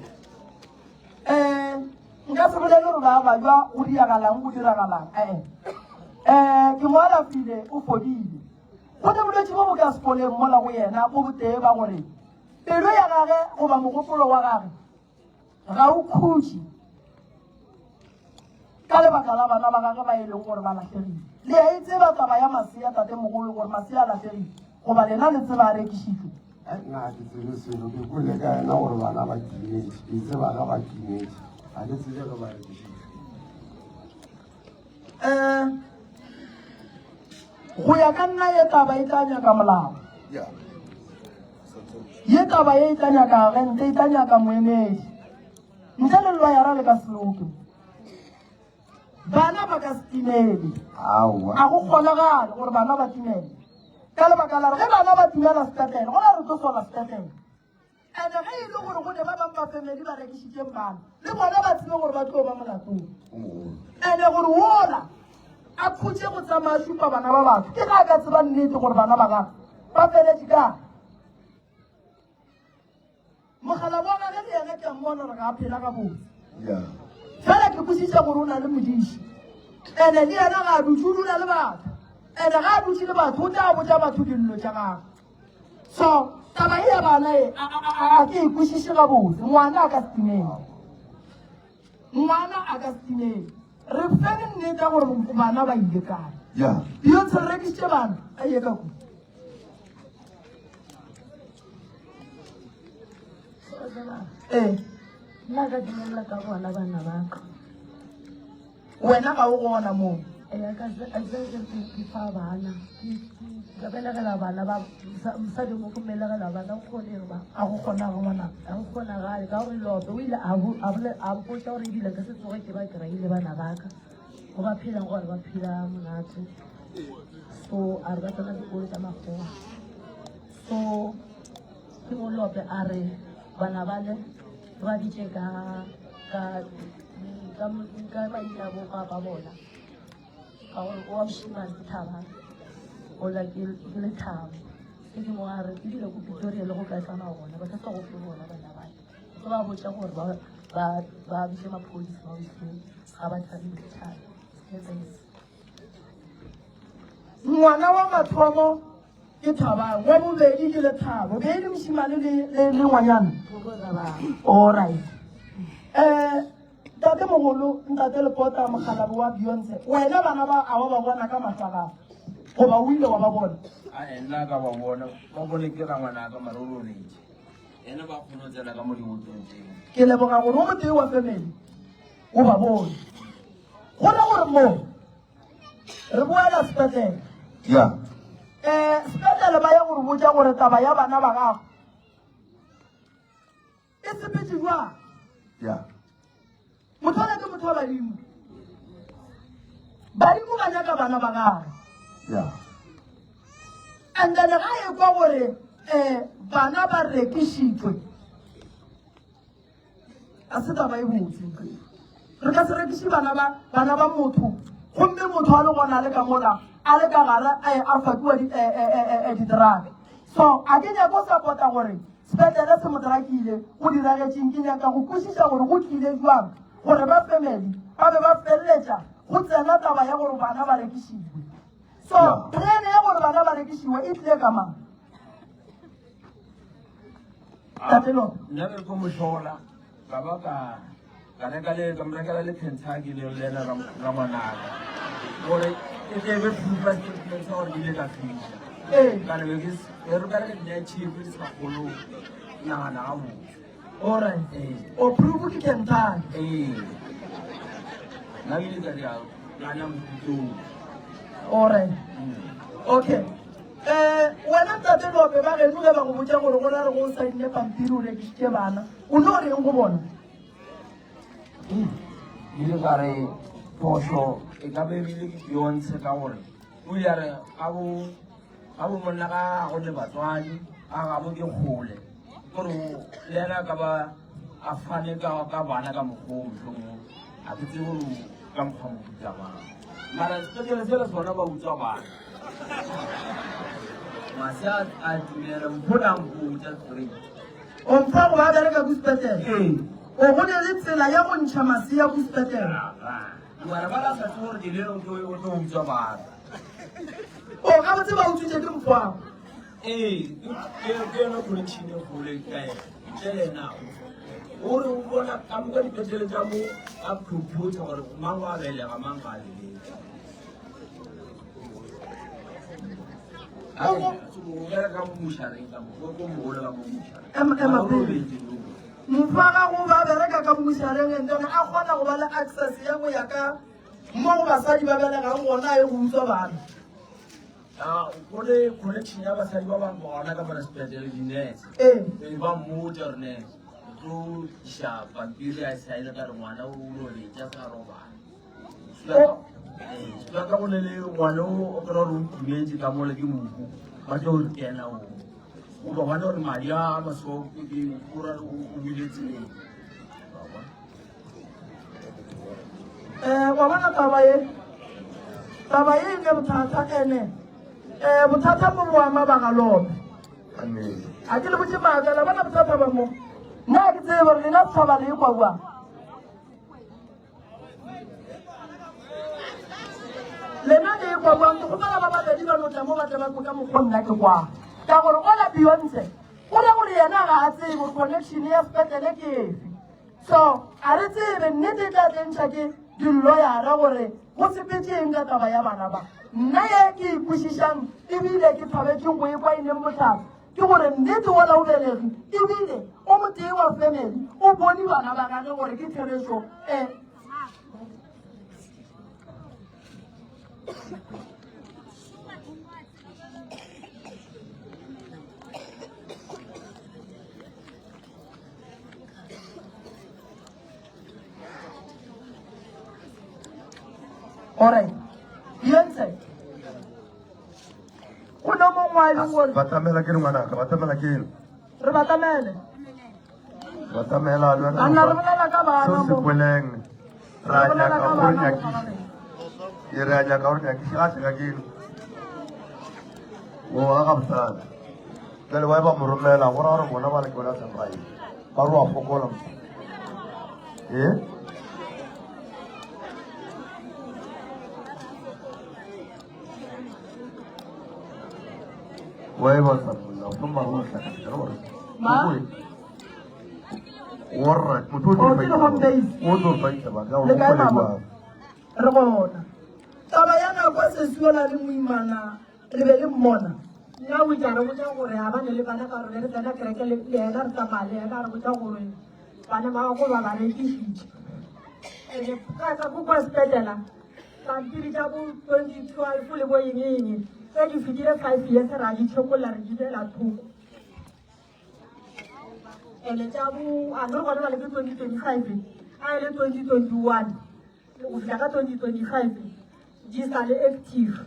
nka se bolele gore ba balwa go diragalang go diragalang ke mo alafile o fodile go ne bolwetse bo bo ka sefoleng mola go yena bo botee ba gore pelo ya gage goba mogopolo wa gage ga o khutše ka lebaka la bana ba gage ba e leng gore ba latlhegile le ya e tseba taba ya masea tatemogolo gore masea a latlhegile goba lena le tseba a rekišitšwe nna ke tsebe selo ke kwele ka ena gore bana ba timetše ke tseba ga ba timetše ga ke tsebe ge ba rekišitšwe go ya ka nna ye taba e tla nyaka molao ye taba ye e tla nyaka gente e tla nyaka moemedi ntle le lwayara le ka seloke bana ba ka se timele a go kgonagale gore bana ba timele ka lebaka la re ge bana ba timela sepetlele go na re tlo sola sepetlele and ge e le gore go ne ba bangwe ba famedi ba rekišitšeng bana le bona ba tsebe gore ba tlo ba molatong and gore wola a khutše go tsamaya šupa bana ba batho ke ga ka tseba nnete gore bana ba gaga ba feletše ka mogala wa gage le ene ke a mmona re ga a phela ka botse fela ke kwešiša gore o na le modiši ande le ena ga a dutse o dula le batho ande ga a dutse le batho o tla botsa batho dillo tša gage so taba e ya bana e a ke e kwešiše ga botse ngwana a ka se timele re fene nnete gore bana ba ile kae yo se re rekišitše bana a ye ka ku nna ka dumelela ka gona bana baka wena ga o gona moo ke fa bana ke belegela bana ba mosadi mo go melegela bana o kgone ba a go kgona go ngwana a go kgona gale ka gore lope o ile a mpotsa gore ebile ka se tsoge ke ba kry-ile bana baka go ba phelang gore ba phela monate so a re ba tsena dikolo tsa magoa so ke mo lope a re bana bale ba ditse ka maina bo papa bona ka gore o a moshimane ke thaba ola ke le thabo ke ke mo a re ke dile ko Pretoria le go ka tsama gona ba tsa go fe bona bana bale go ba botsa gore ba bitse mapodisi ba ise ga ba tsa dithata ngwana wa mathomo ke Thabang wa bobedi ke le Thabo be le moshimane le ngwanyana alright tate mogolo ntate Lepota mogalabi wa Beyonce wena bana ba a ba bona ka matlhagaga goba o ile wa ba bona nna ka ba bona ba bone ke ra ngwana ka marololetse ene ba kgone go tsela ka mo dibotlong tseo ke leboga gore o motee wa family o ba bone go na gore mo re boela sepetlele sepetlele ba ya gore botsa gore taba ya bana ba gago e sepetse jwang motho ona ke motho wa badimo ba nyaka bana ba gagwe and then ga e kwa gore bana ba rekišitšwe a se taba e botse re ka se rekiše bana ba motho gomme motho a le gona le ka mola a le ka gare a fatiwa di-drug so a ke nyako support-a gore sepetlele se motrakile go diragetseng ke nyaka go kwešiša gore go tlile jwang gore ba family ba be ba feleletša go tsena taba ya gore bana ba rekišiwe so plan ya gore bana ba rekišiwe e tlile ka mang tatelo nna be ko mošola ka ba ka morekela le Kentucky le lena ra ngwanaka gore e tlebe phupa sa gore ke ile ka fiša kana be re ka re ke ya chief ke sa golo nagana ga motho alright o prove ke Kentucky nna ke ile ka di gana motutong alright okay wena tate Lope ba geno ge ba go botsa gore go na re go sainne pampiri o rekisitse bana o ne o reng go bona ile ka re phoso e ka be ebile ke Beyonce ka gore o ile a re ga bo monna ka go le batswadi a ga bo ke kgole gore le ena ka ba a fane ka bana ka mokgwa mohlomong a ke tse gore ka mokgwa mofuta bana mara sepetlele sele sona ba utswa bana mase a dumela mpholang botsa straight o mpha go ba bereka ko sepetlele o go ne le tsela ya go ntšha masea ko sepetlele wena ba la sa tse gore dilelo ke o tlo utswa bana o ga botse ba utswitse ke mokgwago ke yona connection e gole kae tselena ore o bona ka moka dipetlele tsa mo a propose gore mang wa belega mang ga lele ka mo mošareng ka mo ko mogolo ka mo mošareng mfaga go ba bereka ka mošareng entone a kgona go ba le access ya go ya ka mo go basadi ba belegang gona e go utswa bana go le connection ya basadi ba bangwe gona ka bona sepetlele dinese ba mmotsa gore nese o tlo iša pampiri a saile ka re ngwana o loletša sa robana sela ka gone le ngwane o kry gore o timetse ka mole ke moku ba tlo re kena o ba bona gore madi a masoo ora o bile tseleng wa bona taba e ne bothata ene bothata mo boama ba ga Lope a ke le botse maakala bona bothata ba mo nna ke tsebe gore lena tshaba le e kwa bua lena le e kwa buang ke gopala ba babedi ba notla mo batle ba ka mokgwa nna ke kwa ka gore ola Beyonce o le gore yena ga a tsebe gore connection ya sepetlele ke efe so a re tsebe nnete e tla tlentšha ke dilloyara gore go sepetseng ka taba ya bana ba nna ye ke ikwešišang ebile ke thabetseng go ekwa e leng botlhaba ke gore nnete ola o belegi ebile o motee wa family o bone bana ba gage gore ke thereso Alright. Beyonce. Kuna mongwe a leng gore batamela ke ngwanaka batamela ke re batamele. batamela le wena Anna re bolela ka bana so se mo. kweleng Re ra bolela nya ka ka bana go nya mo ki gare. ye ra nya ka go nya ki ga se ka ke wo ga botsa le wa ba mo romela go ra re bona ba le bona sa rai ba ro a fokola wa ba sa la kuma ro sa ka ro Ma? warra mutu Oh, ne ke home base. wo do ba ita ba ga wo Le kae ko le mama? wa Re bona. Taba ya nako e sesuola le moimana le be le mmona. Nna o itla re botsa gore ga ba ne le bana ka gore re tsena kereke le ena re tsamaya le ena re botsa gore bana ba gago ba ba rekišitše. And ka ko kwa sepetela pampiri tša bo 2012 le bo eng tse di fetile 5 years ra di tšhokolla re di beela thoko. And tša bo a re gona ba le ke 2025 a ele 2021 go fihla ka 2025 di sa le active.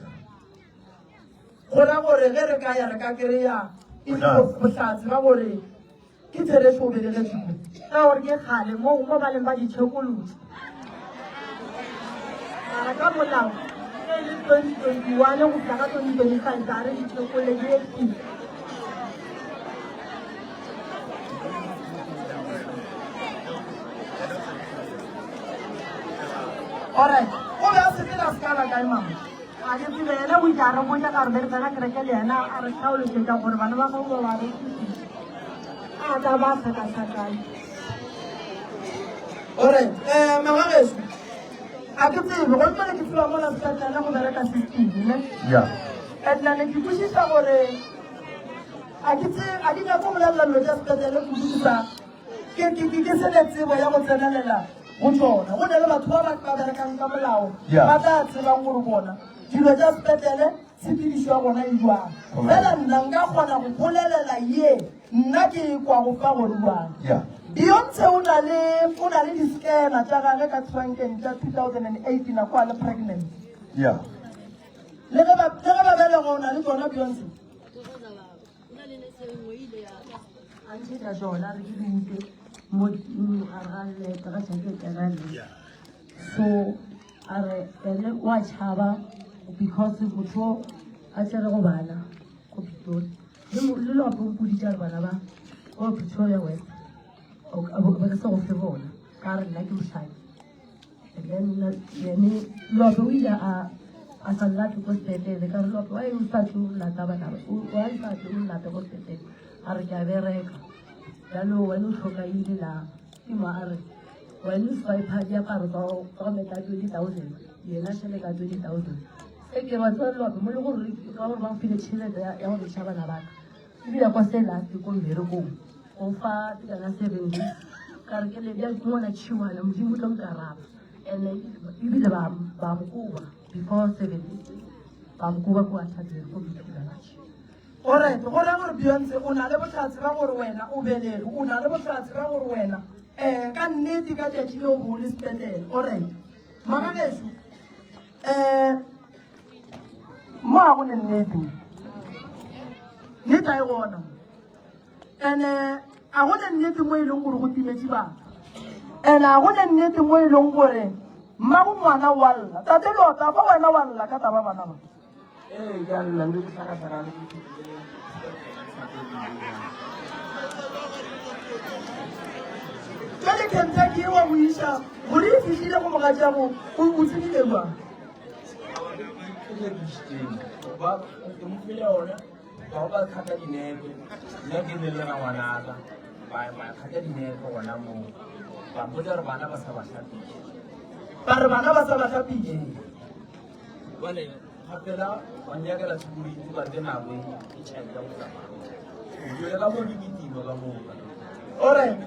Gona gore ge re ka ya re ka kry-a bohlatsi ba gore ke therešo o beleletšego ka gore ke kgale mo ba leng ba ditšhekolotse mara ka molao e le 2021 go fihla ka 2025 ga re ditšhekole di active. Alright, o be a sepela sekala kae mama a ke tsebele o itla re botsa ka re be re tsena kereke le ena a re tlhaolosetša gore bana ba gago ba rekisitše a tla ba tlhakatlhakane. Alright, magageso a ke tsebe go tsone ke tseba mola sepetlele go bereka system ne and ne ke kwešiša gore a di nyako bolelela dilo tša sepetlele kudusa ke se le tsebo ya go tsenelela go tsona go ne le batho ba ba berekang ka molao ba tla tsebang gore bona dilo tša sepetlele tshepedišo ya gona e jwang fela nna nka kgona go bolelela ye nna ke kwa go fa gore jwang. Beyonce o na le di-scanner tša gage ka tshwankeng tša 2008 nako a le pregnant le ge ba belega o na le tsona Beyonce a ntšhetša tsona re ke dute mo garaleta ka tšhaketegalle so a re ene wa tšhaba because motho a tsere go bana ko Pitori le lope o mpoditša re bana ba o Pretoria West ba ke se go fe bona ka re nna ke mošadi and then ene lope o ile a sa llate ko sepetlele ka re lope wa e o sa tle o llata bana wa e sa tle o llate ko sepetlele a re ke a bereka jalo wena o tlhokaile la ke mo a re wena o swipa diaparo tsa go meka 20,000 yena tšhele ka 20,000 e ke ba tselope mo le gore ka gore ba file tšhelete ya go betšha bana baka ebile kwa se late ko mmerekong go fa tekana 7 days ka re ke le bja ngwana tšhiwana modimo tlo nkaraba and ebile ba mokoba before 7 days ba mokoba ko a tlhatsere ko bithulanatšhe. Alright, go ra gore Beyonce o na le botlhatsi ba gore wena o belele o na le botlhatsi ba gore wena ka nnete ka tšatši le go le sepetlele. Alright, magageso mo a go ne nnete nnete a e gona and a go ne nnete mo e leng gore go timetše batho and a go ne nnete mo e leng gore mmago ngwana wa lla tate lota fa wena wa lla ka taba bana ba ke a lla le botlhakatlhakane jale kentucky e wa go iša gore e fitlhile go moga jago o tshedile jwang ke mofile ona bao ba kgata dinepe nna ke lelela ngwanaka ba kgata dinepe gona moo ba mpotsa gore bana ba sa ba tlhapile ba re bana ba sa ba tlhapile jale gapela ba nyakela security ba te nako e tšhaeka go tsamaya jole ka moo ke ditimo ka moo alright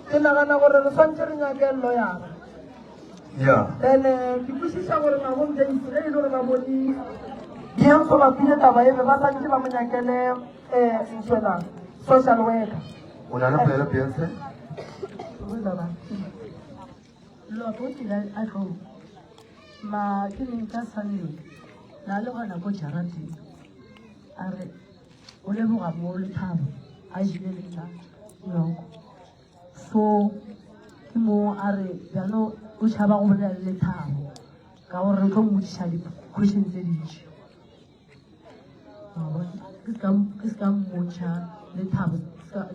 ke nagana gore re tshwantse re nyake loyara And you push it over my home day, today, or my body. Bien, so my peanut, I have a massage of my social worker. Una plena piensa. Lo apotila at home. Ma killing Sunday. Nalogana go charity. Are Olevo Amol Tab. I usually no. So, Timo are Yano, which have over the town. Our room which shall be questions the rich. Come, Mocha, the tab.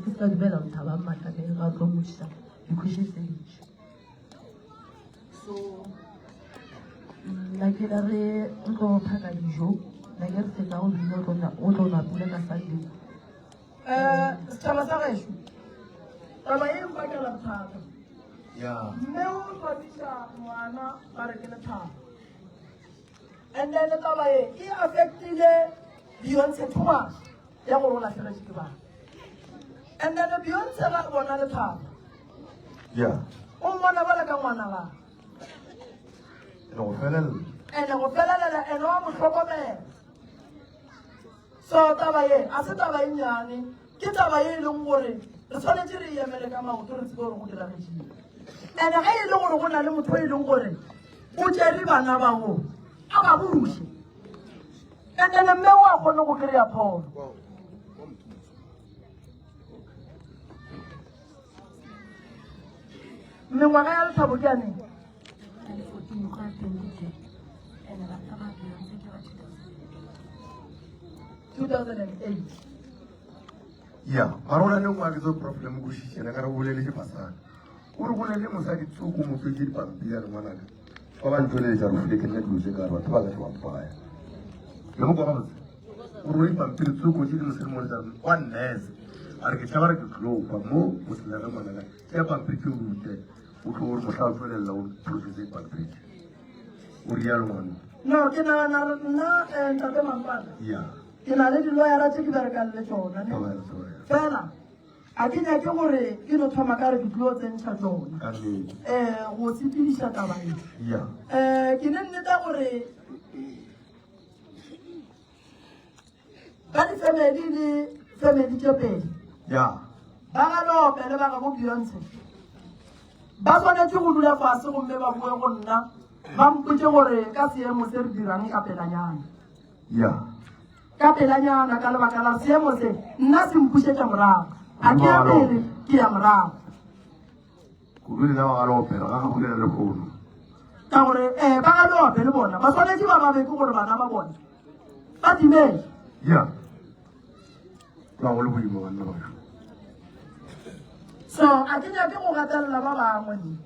This got well on Tabamata, our room which shall be questions the rich. So, like it are go Pagajo, like I said, now we not on the auto, not Pulana Sunday. Salasareshu. Tabayim Bagala Tata. Yeah. No Patisha Moana Barakanata. And then the Tabaye, he affected Beyonce Tuma, Yamola Selestiva. And then the Beyonce one at a time. Yeah. Oh, Manavala. No, Fennel. And I will tell her an enormous problem. So Tabaye, as a Tabayani, get Tabaye, don't worry. The solitary American mountains go with the regime. And I don't want to pray, don't worry. Ujariba Navajo, Ababushi. And then a Mewa for no career Paul. Mewa Tabugani. 2008. Yeah, parola no magizo problem gushi na kara ulele je pasana. Uru ulele musadi tsuku mufiji pampia mwana. Kwa ntole za rufle kenya duje garwa tubaga tuwampaya. Yamu kwa mamu. Uru pampia tsuku jidi muslimo za one nez. Arke chabara ke glow pa mo musla ga mwana. Ya pampia urute. Uru musala tole la uru produce pampia. Uru yalo mwana. No, kina na tate mampana. Yeah. Kina le dilo ya ratse ki bereka le tsona ne. Fela. A ke nya ke gore ke no thoma ka re dilo tse ntšha tsona. Go tsipidisa taba e. Yeah. Ke ne nneta gore ba di family tse pedi. Yeah. Ba ga lo pele ba ga mo Beyonce. Ba tshwanetse go dula fatshe gomme ba bue go nna ba mpotse gore ka seemo se re dirang ka pelanyana. Yeah. Ka pelanyana ka lebaka la seemo se nna se mpusetsa morago. A ke ya pele ke ya morago. Kubile na wa lo pele ga go le le phone. Ka gore ba ga lo pele bona ba tshwanetse ba ba be ke gore bana ba bona. Ba dimele. Yeah. Ba go le boimo ba nna ba. So a ke nya ke go gatalla ba bangwe ni.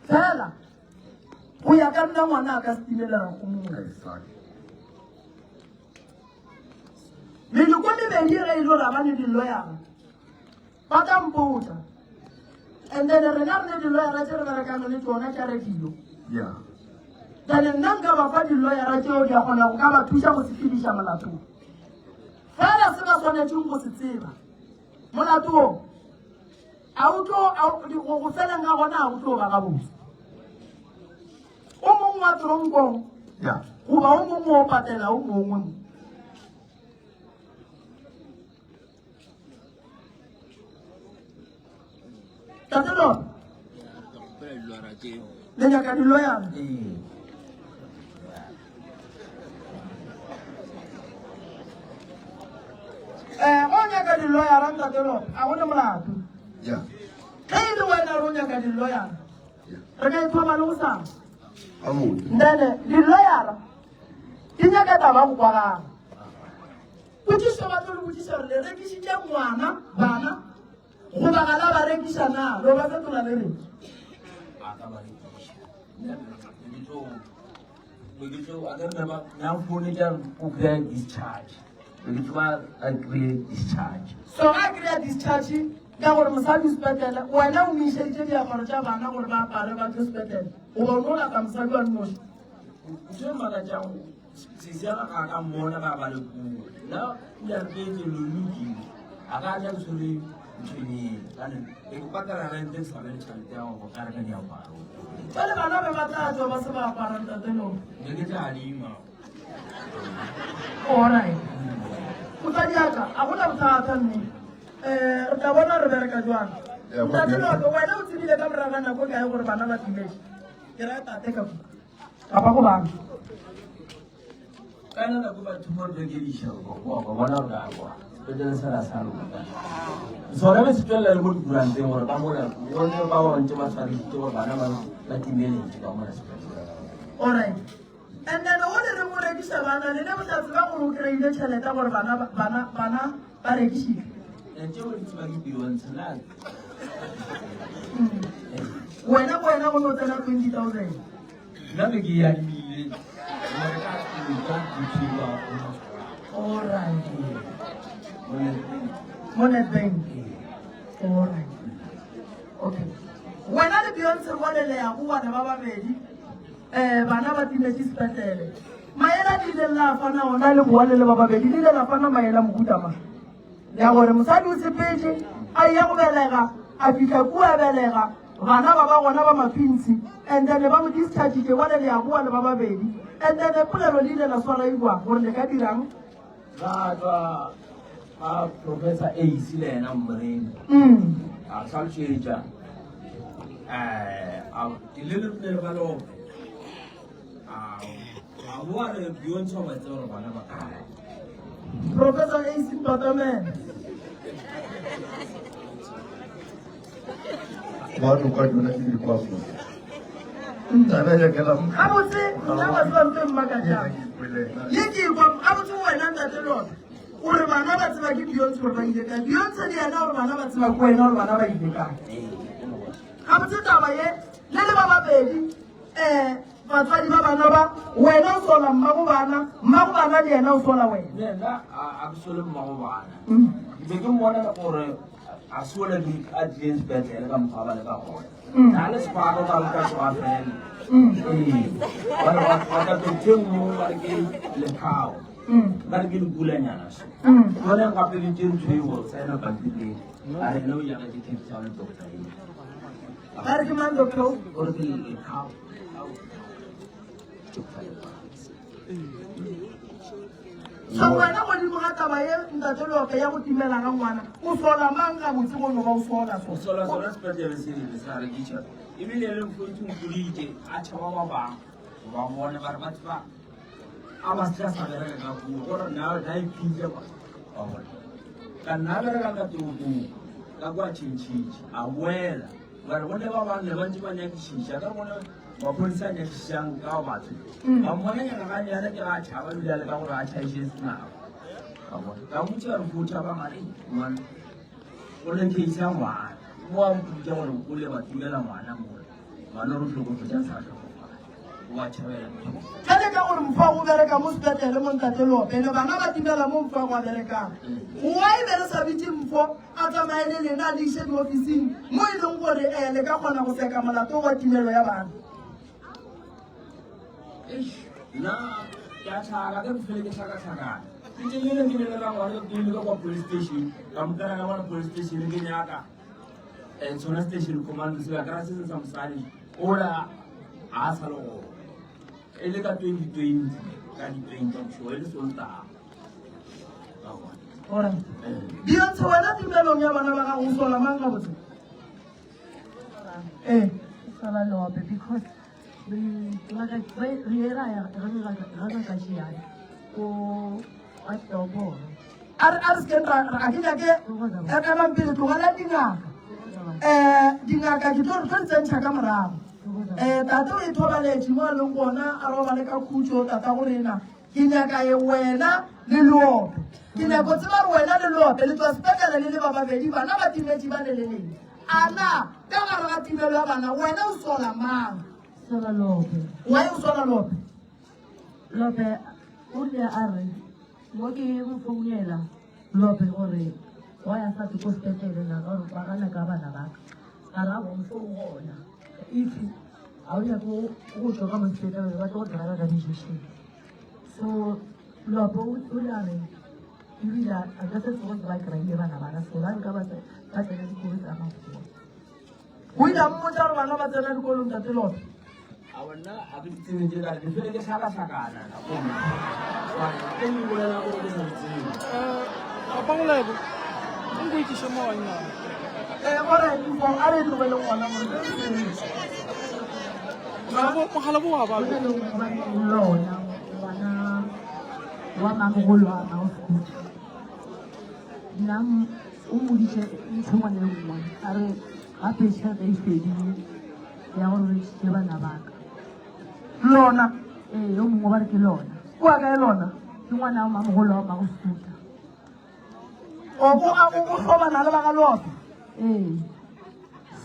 Fela go ya ka nna ngwana ka stimela go mo. Leloko le bedi re ilo rabane di lawyer. Ba ka mpotsa. And then re na re di lawyer tse re berekang le tsona tsa radio. Yeah. Then nna nka ba fa di lawyer tseo di a gona go ka ba thusa go se fedisa molato. Fela se ba tshwanetseng go se tseba. Molato go fela nga gona a utlo ba ga botse. O mongwe wa tronkong. Yeah. Go ba o mongwe o patela o mongwe. Tatelo. Le nyaka di lawyer. O nyaka di lawyer ran tatelo. A go ne molato. Yeah. Hey, the one I nyaka di lawyer. Re ka ithoba le go sa. Amu. Ndene di lawyer. Di nyaka taba go kwala. Botšišo ba tlo le botšiša re le rekisitše ngwana bana go bagala ba rekisa na lo ba fetola le reng so a kry-a discharge ka gore mosadi o sepetele wena o meišeditše diaparo tša bana gore ba apare ba tlo sepetele goba o no lata mosadi wa nnoši ntho malatjang sesiaga ga ka mmona ba ba le puo nna ya retse lolukile a ka ja ke sore Jale bana ba ba tla tswa ba se ba apara ntatelo. Alright. Motsadi yaka a gona bothata mme re tla bona re bereka jwang. Ntatelo wena o tsebile ka moraga nako kae gore bana ba timetse. Ke ra tate ka kapa go bana. Kana na go ba thumoro ke di shao go bona ga go. Pele sa la salo. So re se tswela le mo durante gore ba mona go ne ba wa ntse ba tshwari ke gore bana ba timele ke ba mona se. Alright. And then o le re mo rekisa bana le ne botsa tseba gore o kreile tšhelete gore bana ba rekisile. Ntse o ditse ba ke billion tsana. Wena go no tsena 20,000. Na be ke ya mile. Alright. Money bank. Alright. Okay. Wena le Beyonce go le ya go bana ba babedi. Bana ba timetse sepetlele. Maela di le la fana ona le go le ba babedi di le la fana maela mokuta ma. Ya gore mosadi o sepetse a ya go belega a fitla ku a belega bana ba gona ba mapintsi and then ba mo discharge ke wale le ya go le ba babedi and then the polelo le le la swara igwa gore le ka dirang ga tswa Professor AC le ena mmreng a salcheja a dilele ba lo a bua le Beyonce ba tsoro bana ba kae Professor AC Bataman Watu kwa juna kili kwa kwa Tana ya kela abotse nna ba tswa ntse mmakaja yeke kwa abotse wena ntatelo ore bana ba tseba ke Beyonce gore ba ile ka Beyonce le yana gore bana ba tseba ko wena gore bana ba ile ka abotse taba ye le ba babedi batswadi ba bana ba wena o sola mmago bana le yena o sola wena nna a sole mmago bana be ke mmona gore a sola di adjens betle ka mphaba le ka gona na le sparo ka ka tswa fela ba ka tengmo ba ke le khao ba ke le bulanyana so bona ka pele teng tshweo sa ena ba diteng a re no ya ka dithetsa le doctor a re ke mang doctor gore ke le khao so wena go di moga taba ye ntatelo ka ya go timela ga ngwana o sola mang ka botse go no ba o sola so sola sepetlele se le sa re kitša ebile le mfotse mkulite a tšhaba ba bang ba bone ba re batho ba a ba se sa bereka ka go gore na da iphitlha ba bona ka nna bereka ka toropong ka kwa tšhentšhitše a boela ba re bone ba bang le bantse ba nyakišiša ka bone maphodisa a nyakišišang ka batho ba mmone nyaka ga nyana ke ga tšhaba ebile le ka gore a tšhaiše senako ka bona ka motse a re fotha ba ngane ngwana o le keisa ngwana mo a mputsa gore o le batumela ngwana more ngwana re tlhokofo ja sa tlhokofala o ba tšhabela kale ka gore mfa go bereka mo sepetlele mo ntatelo pele bana ba timela mo mfa go a berekang wa e bere sa bitse mfo a tsamaye le lena a le ise diofising mo e leng gore le ka kgona go seka molato wa timelo ya bana nna ke a tlhaga ke bofele ke tlhakatlhakana ke le ke le ka ngwana ke le ka kwa police station ka mokana ka bona police station ke nyaka tsona station command se ka ra se sa mosadi ola a sa lo e le ka 2020 ka di 20 show e le sonta ora Beyonce wena timelong ya bana ba ga go sola mang ka botse sola lobe because riera ya ga shiya ko a tobo ar skendra a ke ka ba mpile tlogela dingaka ke tlo re tsentšha ka morago tata o e thobaletse mo a leng gona a roba le ka khutso tata gore ena ke nyaka e wena le leope ke nyako tseba re wena le leope le tswa sepetlele le le ba babedi bana ba timetse ba le leleng ana ka gare ga timelo ya bana wena o sola mang sola lobe wa o sola lope o le a re mo ke mo founela lobe gore wa ya sa ko sepetlele na gore ba gana ka bana ba ka ra bo mfo gona ifi a o ya go tswa ka mosepetlele ba tlo dira ka dijo so lobe o le a re ebile a ka se tsogo ke ba kry-ile bana bana so ba nka ba tsena dikolo tsa magolo o ile mmotsa gore bana ba tsena dikolong tate lona Awana aku tsene ka ke fele ke saka sakana na ko. Ke ni bolela go ke sa tsene. Apa ngolebo? Ngo itse mo wanya. gore go a re tlogele ngwana mo Mogala bo wa ba. lona ngwana wa magolo a maofuta nna o modise ntho ngwana e nngwe a re gape tšhelete e fedile ya gore re tšhitše bana baka lona yo mongwe ba re ke lona kua kae lona ke ngwana wa mamogolo wa maofuta o tlhobana le baka loto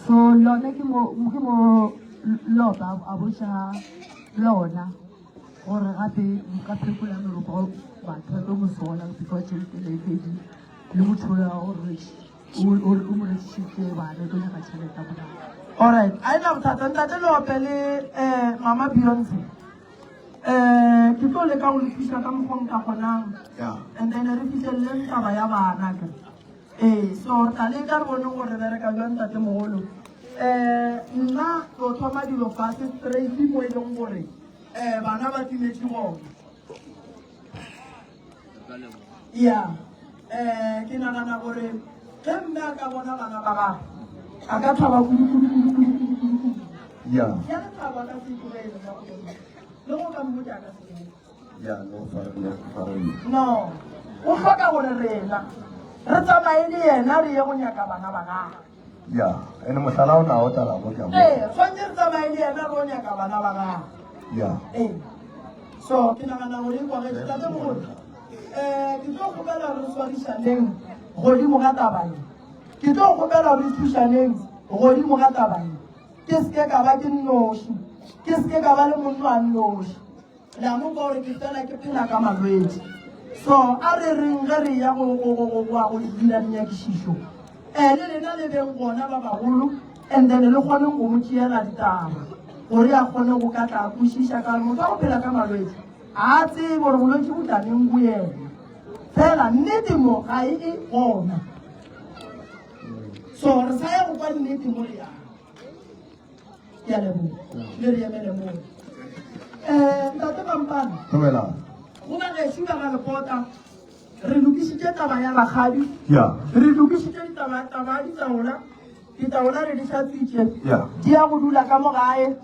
so lona ke mo lota a boša lona gore gape ka phekola merogo batho ba tlo mosola because tšhelete le e fedile le motho ya gore o mo rekišitše bana tlo nyaka tšhelete bona alright a ena bothata ntate lope le mama Beyonce ke tlo leka go le thuša ka mokgwong ka kgonang and then re fitlheleleng taba ya bana ke so re tla leka re bone gore bereka jwa ntate mogolo nna tlo thoma dilo fase straight mo e leng gore bana ba timetse gona ya ke nagana gore ge mme a ka bona bana ba gage a ka thaba Yeah. ya le thaba ka se tlogele le go ka mmotsa ka se Yeah, no, sorry. no o tlhoka gore rena re tsamaye le yena re ye go nyaka bana ba gage Yeah, and masala na o tala go ya. tshwanetse re tsamaye le yena re go nyaka bana ba gage Yeah. so ke nagana gore e kwagetse tate mogolo ke tlo kgopela gore re swarišaneng godimo ga tabae ke tlo kgopela gore re thušaneng godimo ga tabae ke seke ka ba ke nnoši ke seke ka ba le monno a nnoši la mo ka gore ke fela ke phela ka malwetse so a re reng ge re ya go dira dinyakišišo le lena le beng gona ba bagolo and then le kgoneng go mo tšeela ditaba gore a kgone go ka tla kwešiša ka motho a go phela ka malwetse a tsebe gore bolwetse bo tlaneng go ena fela nnete mo ga e gona so re sa ya go kwa nnete mo le yang ke a leboga le re emele moo ntate mampane Tumela. go ba gešo ba ga lepota re lokišitše taba ya bagadi Yeah. re lokišitše ditaba ditaola re di hlatswitše Yeah. di ya go dula ka mo gae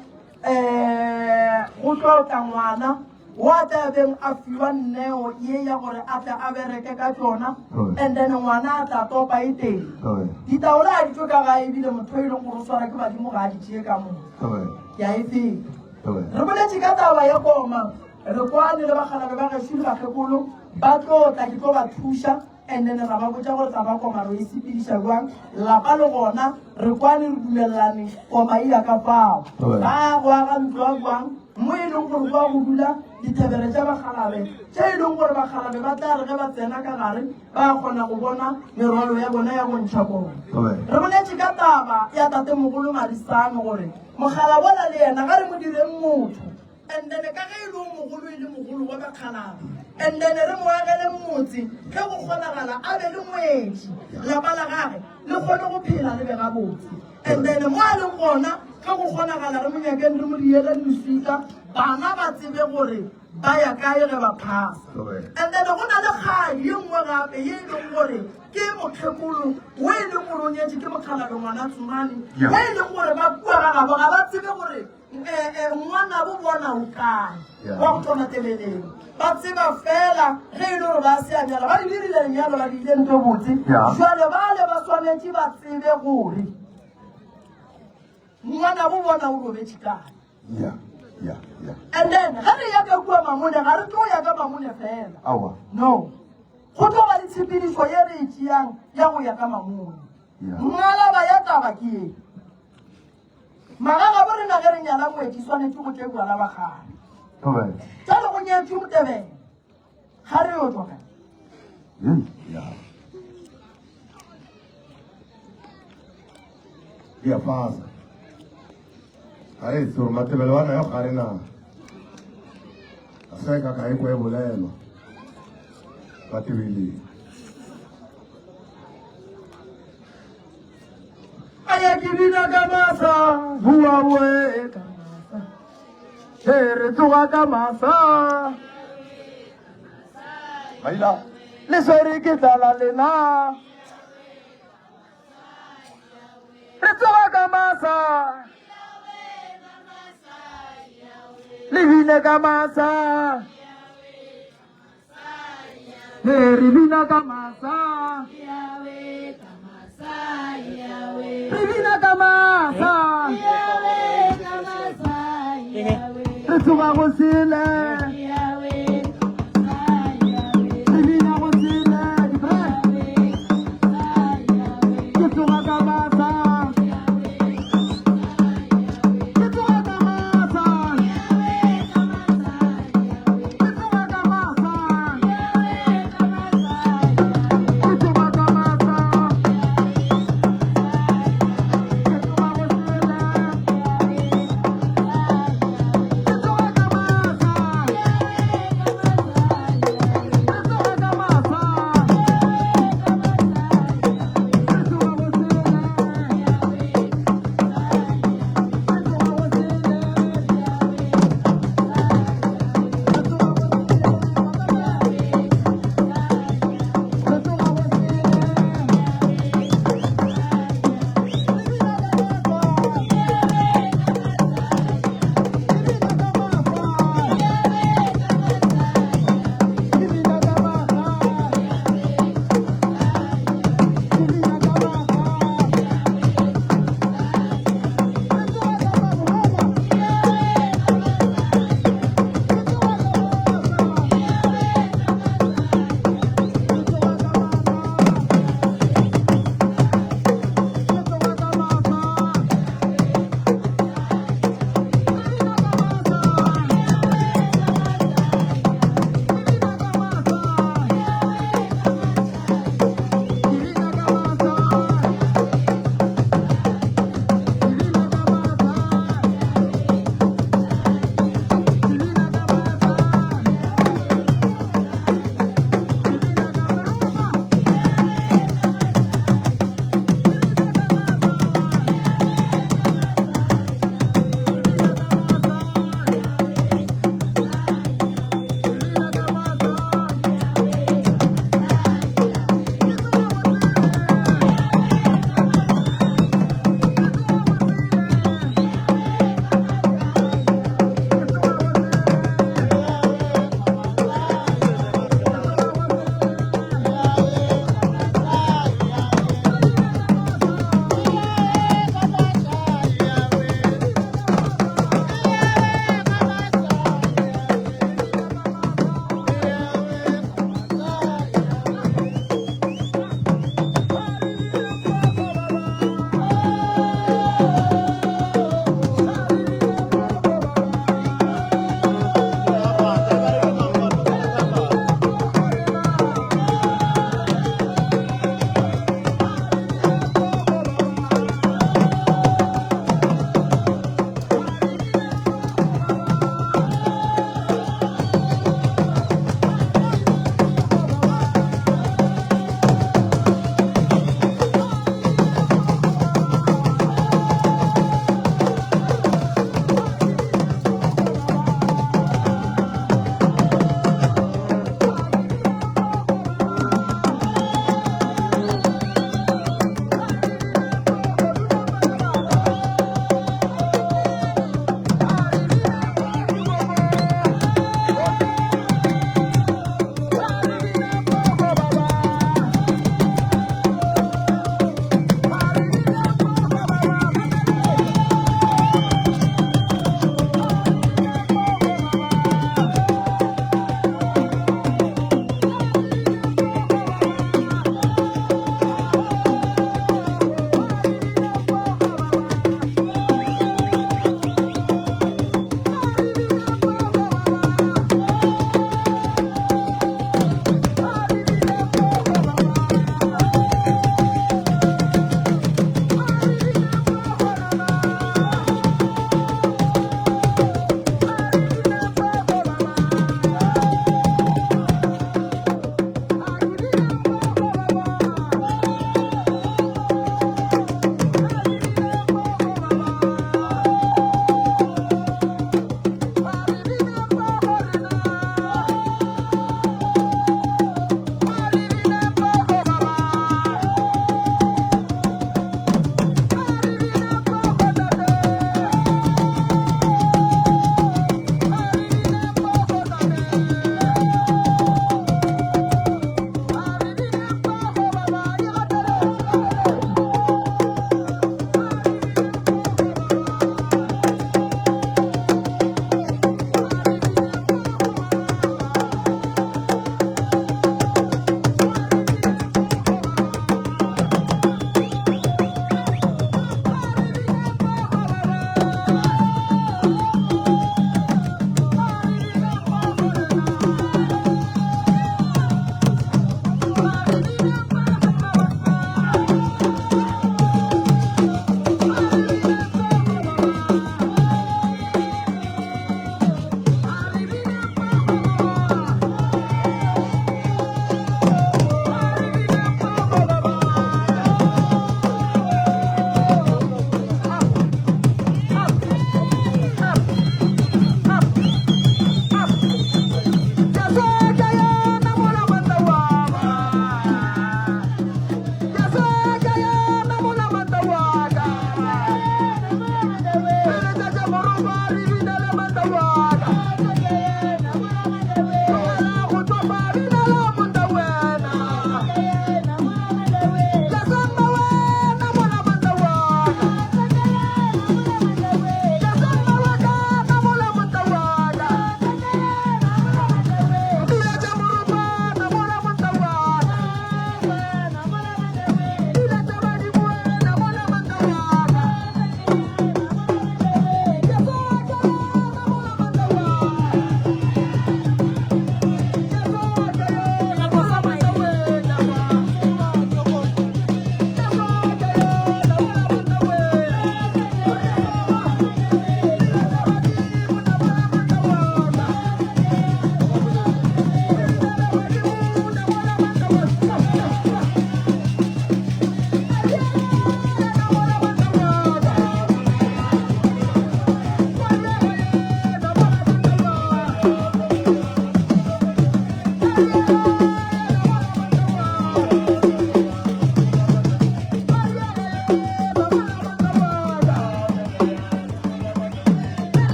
go tlo tla ngwana wa tlabeng a fiwa nneo ye ya gore a tla a bereke ka tsona and then ngwana a tla topa e teng ditaola a ditso ka gae ebile motho e leng gore o swara ke badimo ga a di tšee ka moo ya e feta re boletse ka taba ya koma re kwane le bagalabe ba gešo le bakgekolo ba tlo tla ke tlo ba thuša and then ra ba botsa gore tsa ba koma re e sepediša jwang lapa le gona re kwane re dumelelane koma e ya ka fao ba go aga ntlo a jwang mo e leng gore ba go dula dithebele tša bagalabe tše e leng gore bagalabe ba tla re ge ba tsena ka gare ba kgona go bona merwalo ya bona ya go ntšha koma re boletse ka taba ya tate mogolo Marisane gore mogala bona le yena ga re mo direng motho and then ka ge e leng mogolo e le mogolo wa bakgalabe and then re mo agele motse ge go kgonagala a be le ngwetši lapa la gage le kgone go phela le be gabotse and then mo a leng gona ge go kgonagala re monyakeng re mo diela dimosika bana ba tsebe gore ba ya kae ge ba phasa and then go na le kgadi ye nngwe gape ye e leng gore ke mokgekolo o e leng gore o nyetse ke mokgalabe ngwana Tsumane ye e leng gore ba kua ga gabo ga ba tsebe gore ngwana bo bona o kae wa go tsona tebeleng ba tseba fela ge e le gore ba se a nyala ba di dirile lenyalo ba di ile nto botse jale bale ba tshwanetse ba tsebe gore ngwana bo bona o robetse kae and then ga re ya ka kua mamone ga re tlo ya ka mamone fela no go tlo ba ditshepedišo ye re e tšeang ya go ya ka mamone ngalaba ya taba ke e magaga bo rena ge re nyala ngwetši swanetse go tšekua la bagale jale go nyetswe motebele ga re yo tswa kae Ya pasa. Ai, sur matebele wana yo gare na. Aseka ka e go e bolelo. Batebele. ya ke bina ka masa Huawei ka masa re tsoga ka masa Maila. le swere ke tlala lena re tsoga ka masa le bina ka masa re bina ka masa re bina ka masa re tsoga go sele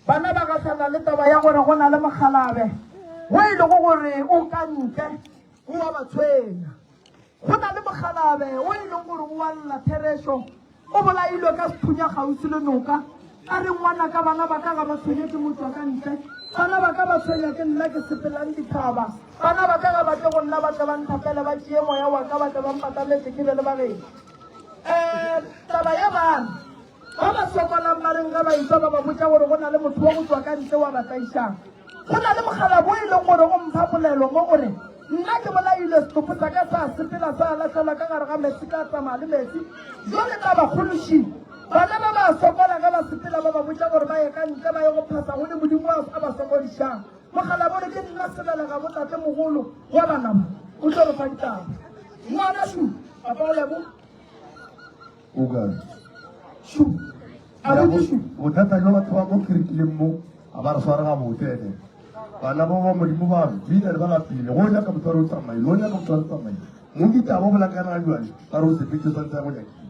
bana ba ka tlhana le taba ya gore go na le mogalabe o e lego gore o ka ntle o wa ba tshwenya go na le mogalabe o e leng gore o wa lla thereso o bolailwe ka sethunya gausi le noka a re ngwana ka bana ba ka ga ba tshwenyetse motho ka ntle bana ba ka ba tshwenya ke nna ke sepelang dithaba bana ba ka ga batle go nna ba tle ba nthapele ba tšee moya wa ka ba tle ba mpataletse ke be le bagedi taba ya bana ba ba sokolang ba reng ga ba itswa ba ba botsa gore go na le motho wa go tswa ka ntle wa ba taišang go na le mogala bo e leng gore go mpha polelo mo gore nna ke bolaile setopo sa ka sa sepela sa latlhelwa ka gare ga metsi ka tsamaya le metsi jo le ka bagološi bana ba ba sokola ka ba sepela ba ba botsa gore ba ye ka ntle ba ye go phasa go le modimo a ba sokodišang mogala bone ke nna sebelega botate mogolo wa banaba o tlo re fa ditaba ngwana su papa o lebo su bothata jwa batho ba mo kerekileng mo a ba re sware ga botene bana ba ba modimo ba bina le ba lapile go nyaka motho wa re o tsamaile go nyaka motho wa re tsamaile mo ditaba o bolakana ga jwane ba re o sepetse santse ya go nyakile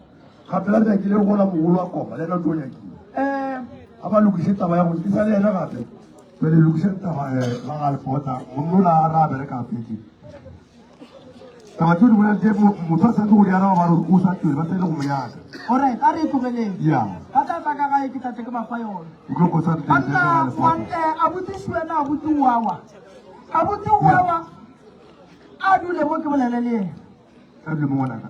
gape la nyakile go gola mogolo wa koma le ena o tlo nyakile a ba lokise taba ya go ke sa le ena gape pele lokiseng taba magalepota monnola a re a bereka fetse taba tse di boleletse motho a santse go di araba ba re o sa tele ba tsele go monyaka alright a re tlogeleng ya ka tla tla ka gae ke tate ke bafa yone o tlo kosa banna abuti suena abuti uawa a dule mo ke bolele le ena a dule mo ngwanaka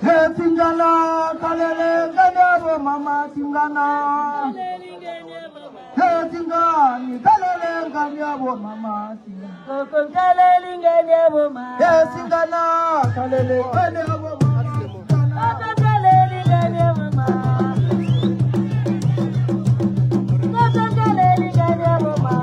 he tingana kalele nganyabo mama tingana he tingani kalele nganyabo mama tingana kalele nganyabo mama he tingana kalele nganyabo mama kalele nganyabo mama kalele nganyabo mama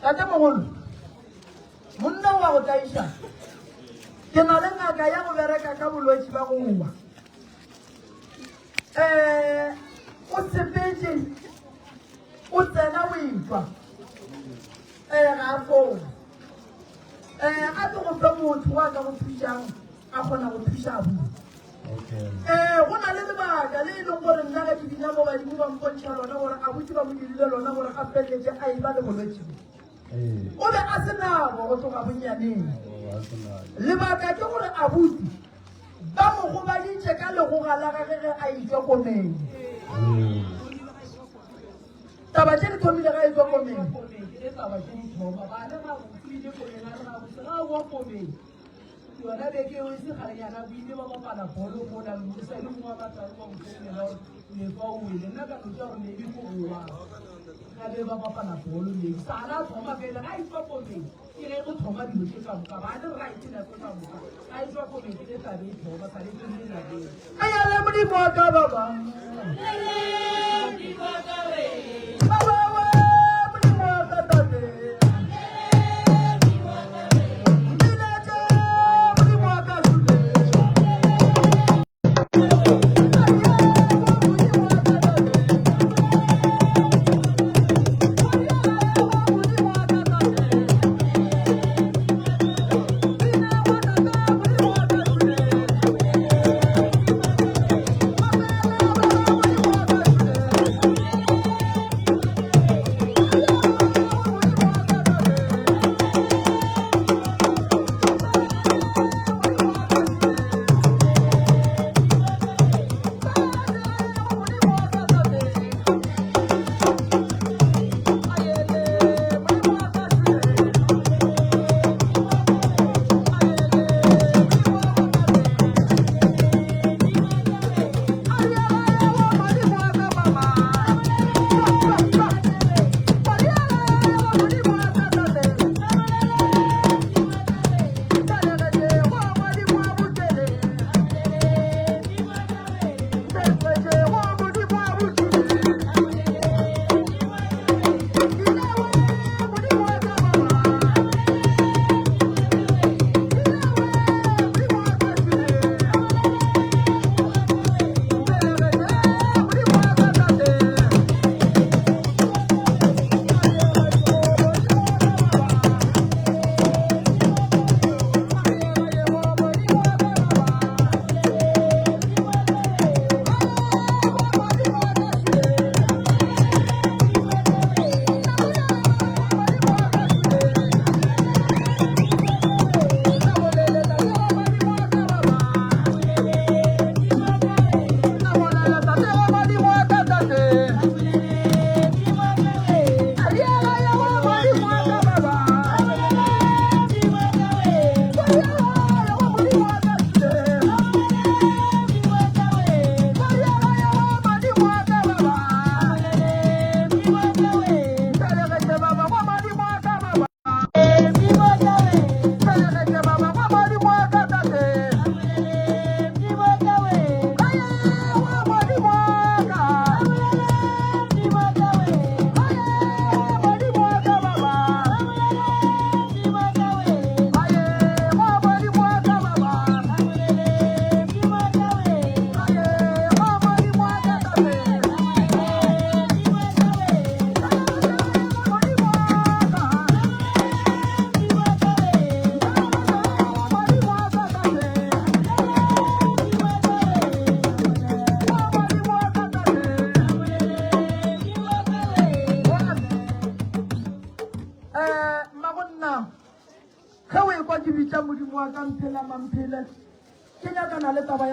tate mogolo monna wa go taiša ke na le ngaka ya go bereka ka bolwetse ba go wa o sepetse o tsena o etswa ga founa a tlo go fe motho wa ka go thušang a kgona go thuša bua go na le lebaka le e leng gore nna ka dibina mo badimo ba mpontšha lona gore a botse ba mo dirile lona gore a feleletse a e ba le bolwetse o be a se nako go tloga bonnyaneng lebaka ke gore a botse ba mo gobaditše ka legoga la gage ge a itswa komeng taba tše di thomile ga etswa komeng yona beke o se kgalenyana boile ba bapala bolo mo na le sa le mo ba tla go tsena le fa o ile nna ka tloga gore ne di go wa ka be ba bapala bolo le sana thoma fela ga itwa go be ke re go thoma dilo tse ka moka ba le right na go ka moka ga itwa go be ke tla be thoma sa le tsene la be aya le mo di mo ka ba ba di mo ka we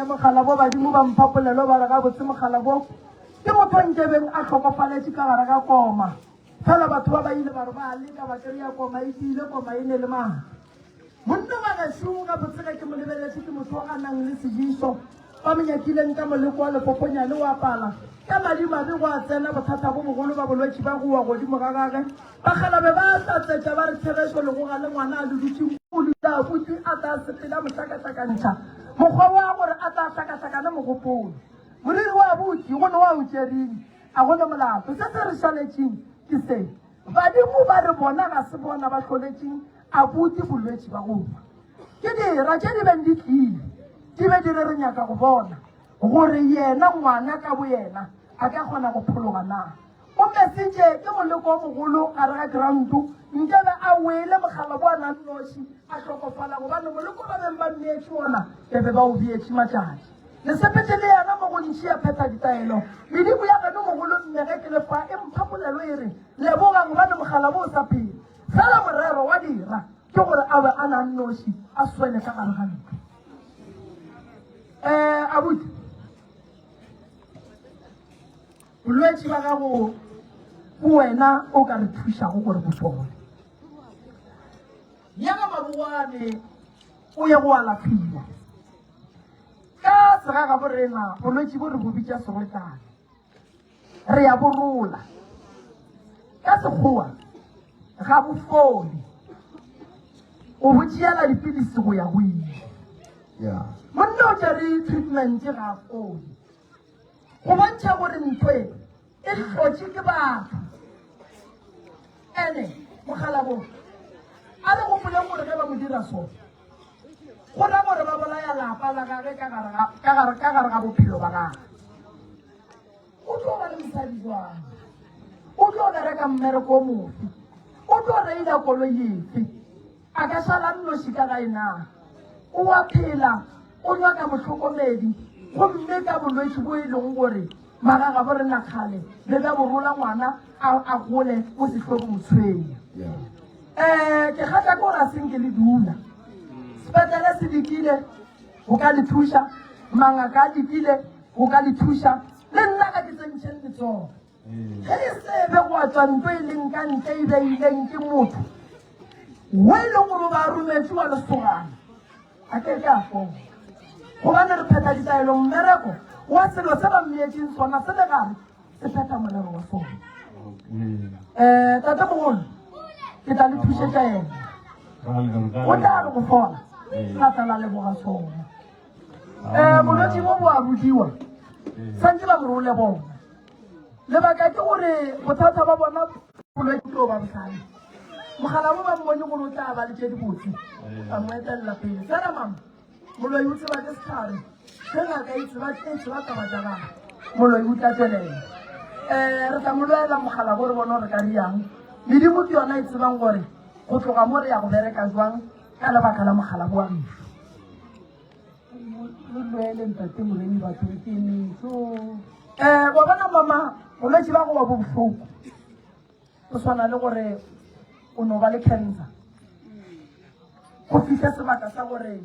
mogala bo badimo ba mphapolilo ba re ga botse mogala bo ke motho nkebeng a tlhokofaletše ka gare ga koma fela batho ba ba ile ba re ba leka ba kry-a koma e tiile koma e ne le maga monna wa gašong ga botse ge ke mo lebeletse ke motho a nang le sejiso ba monyakileng ka moleko wa lepoponyane o apala ka madimabe go a tsena bothata bo mogolo ba bolwetse ba goa godimo ga gage bagalabe ba tlatsetša ba re tshegešo le go ga le ngwana a ledutšeng abuti a tla sepela mohlakahlakantšha mokgwa wa gore a tla hlakahlakana mogopolo moriri wa abuti gone wa o tšereng a gone molato se se re šaletšeng ke se badimo ba re bona ga se bona ba tlholetšeng abuti bolwetse ba goba ke dira tše di beng di tlile di be di re re nyaka go bona gore yena ngwana ka bo yena a ka kgona go phologa na o mesitše ke moleko o mogolo gare ga granto nkebe a wele mogala bo a nang noši a tlhokofala gobane moleko ba beng ba mmeetše ona ke be ba o beetše matšatši lesepetse le yana mo go ntšhi ya phetha ditaelo medimo ya gane mogolo mmege ke lefa e mphapolelo e re lebogang gobane mogala bo o sa phele fela morero wa dira ke gore a be a nang noši a swele ka gare ga ntho abuti bolwetse ba gago go wena o ka re thušago gore bo fole yaga maboane o ye go alafiwa ka sega bo rena bolwetse bo re bo bitsa serotlana re ya borola ka sekgowa ga bo fole o botšiela dipilisi go ya go ile monna o tšere treatment ga fole go bontšha gore ntho e tlhotše ke batho ene mogalabo a le gopoleng gore ge ba mo dira sone go ra gore ba bolaya lapa la gage ka gare ga bophelo ba gage o tlo ba le mosadi jwang o tlo bereka mmereko o mofe o tlo reila koloi efe a ka sala nnoši ka gae na o wa phela o nyaka motlhokomedi gomme ka bolwetse bo e leng gore magaga bo rena kgale le ba borola ngwana a gole mo setlhogo motshwenya ke gata ke gore a senke le dula sepetele se dikile go ka le thuša mangaka a dikile go ka le thuša le nna ka ke tsentšheng letsogo ge le sebe go a tswa ntho e leng ka ntle e beileng ke motho wo e leng gore ba rometse wa lesogana a ke ke a foo gobane re pheta ditaelo mmereko wa selo se ba mmeetseng sona se le gare se pheta molero wa sona tate mogolo ke tla le thušetša ena o tla re go fola ka tala leboga sona bolwetse bo bo a rudiwa santse ba morole bona lebaka ke gore bothata ba bona bolwetse o ba botlhale mogala bo ba mmone gore o tla ba le tše dibotse ba mo etelela pele fela mama moloi o tseba ke setlhare ge ngaka etseba taba tša gaga moloi o tla tswelela re tla moloela mogala gore bona re ka riang medimo ke yona e tsebang gore go tloga mo re ya go bereka jwang ka lebaka la mogala bo wa gešo lwele ntate moremi batho ke metso wa bona mama bolwetse ba go ba bo bohloko o tshwana le gore o no ba le cancer go fitlhe sebaka sa gore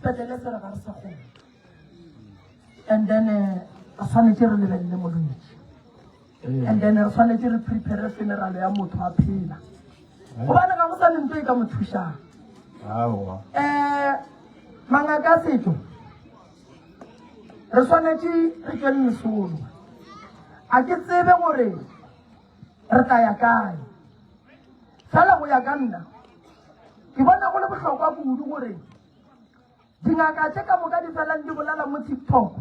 sepetlele se re ga re sa kgona and then re tshwanetse re lebelele molwetse and then re tshwanetse re prepare funeral ya motho a phela gobane ga go sa le ntho e ka mo thušang mangaka setso re tshwanetse re tswe le mesolo a ke tsebe gore re tla ya kae fela go ya ka nna ke bona go le bohlokwa kudu gore dingaka tše ka moka di felang di bolala mo TikTok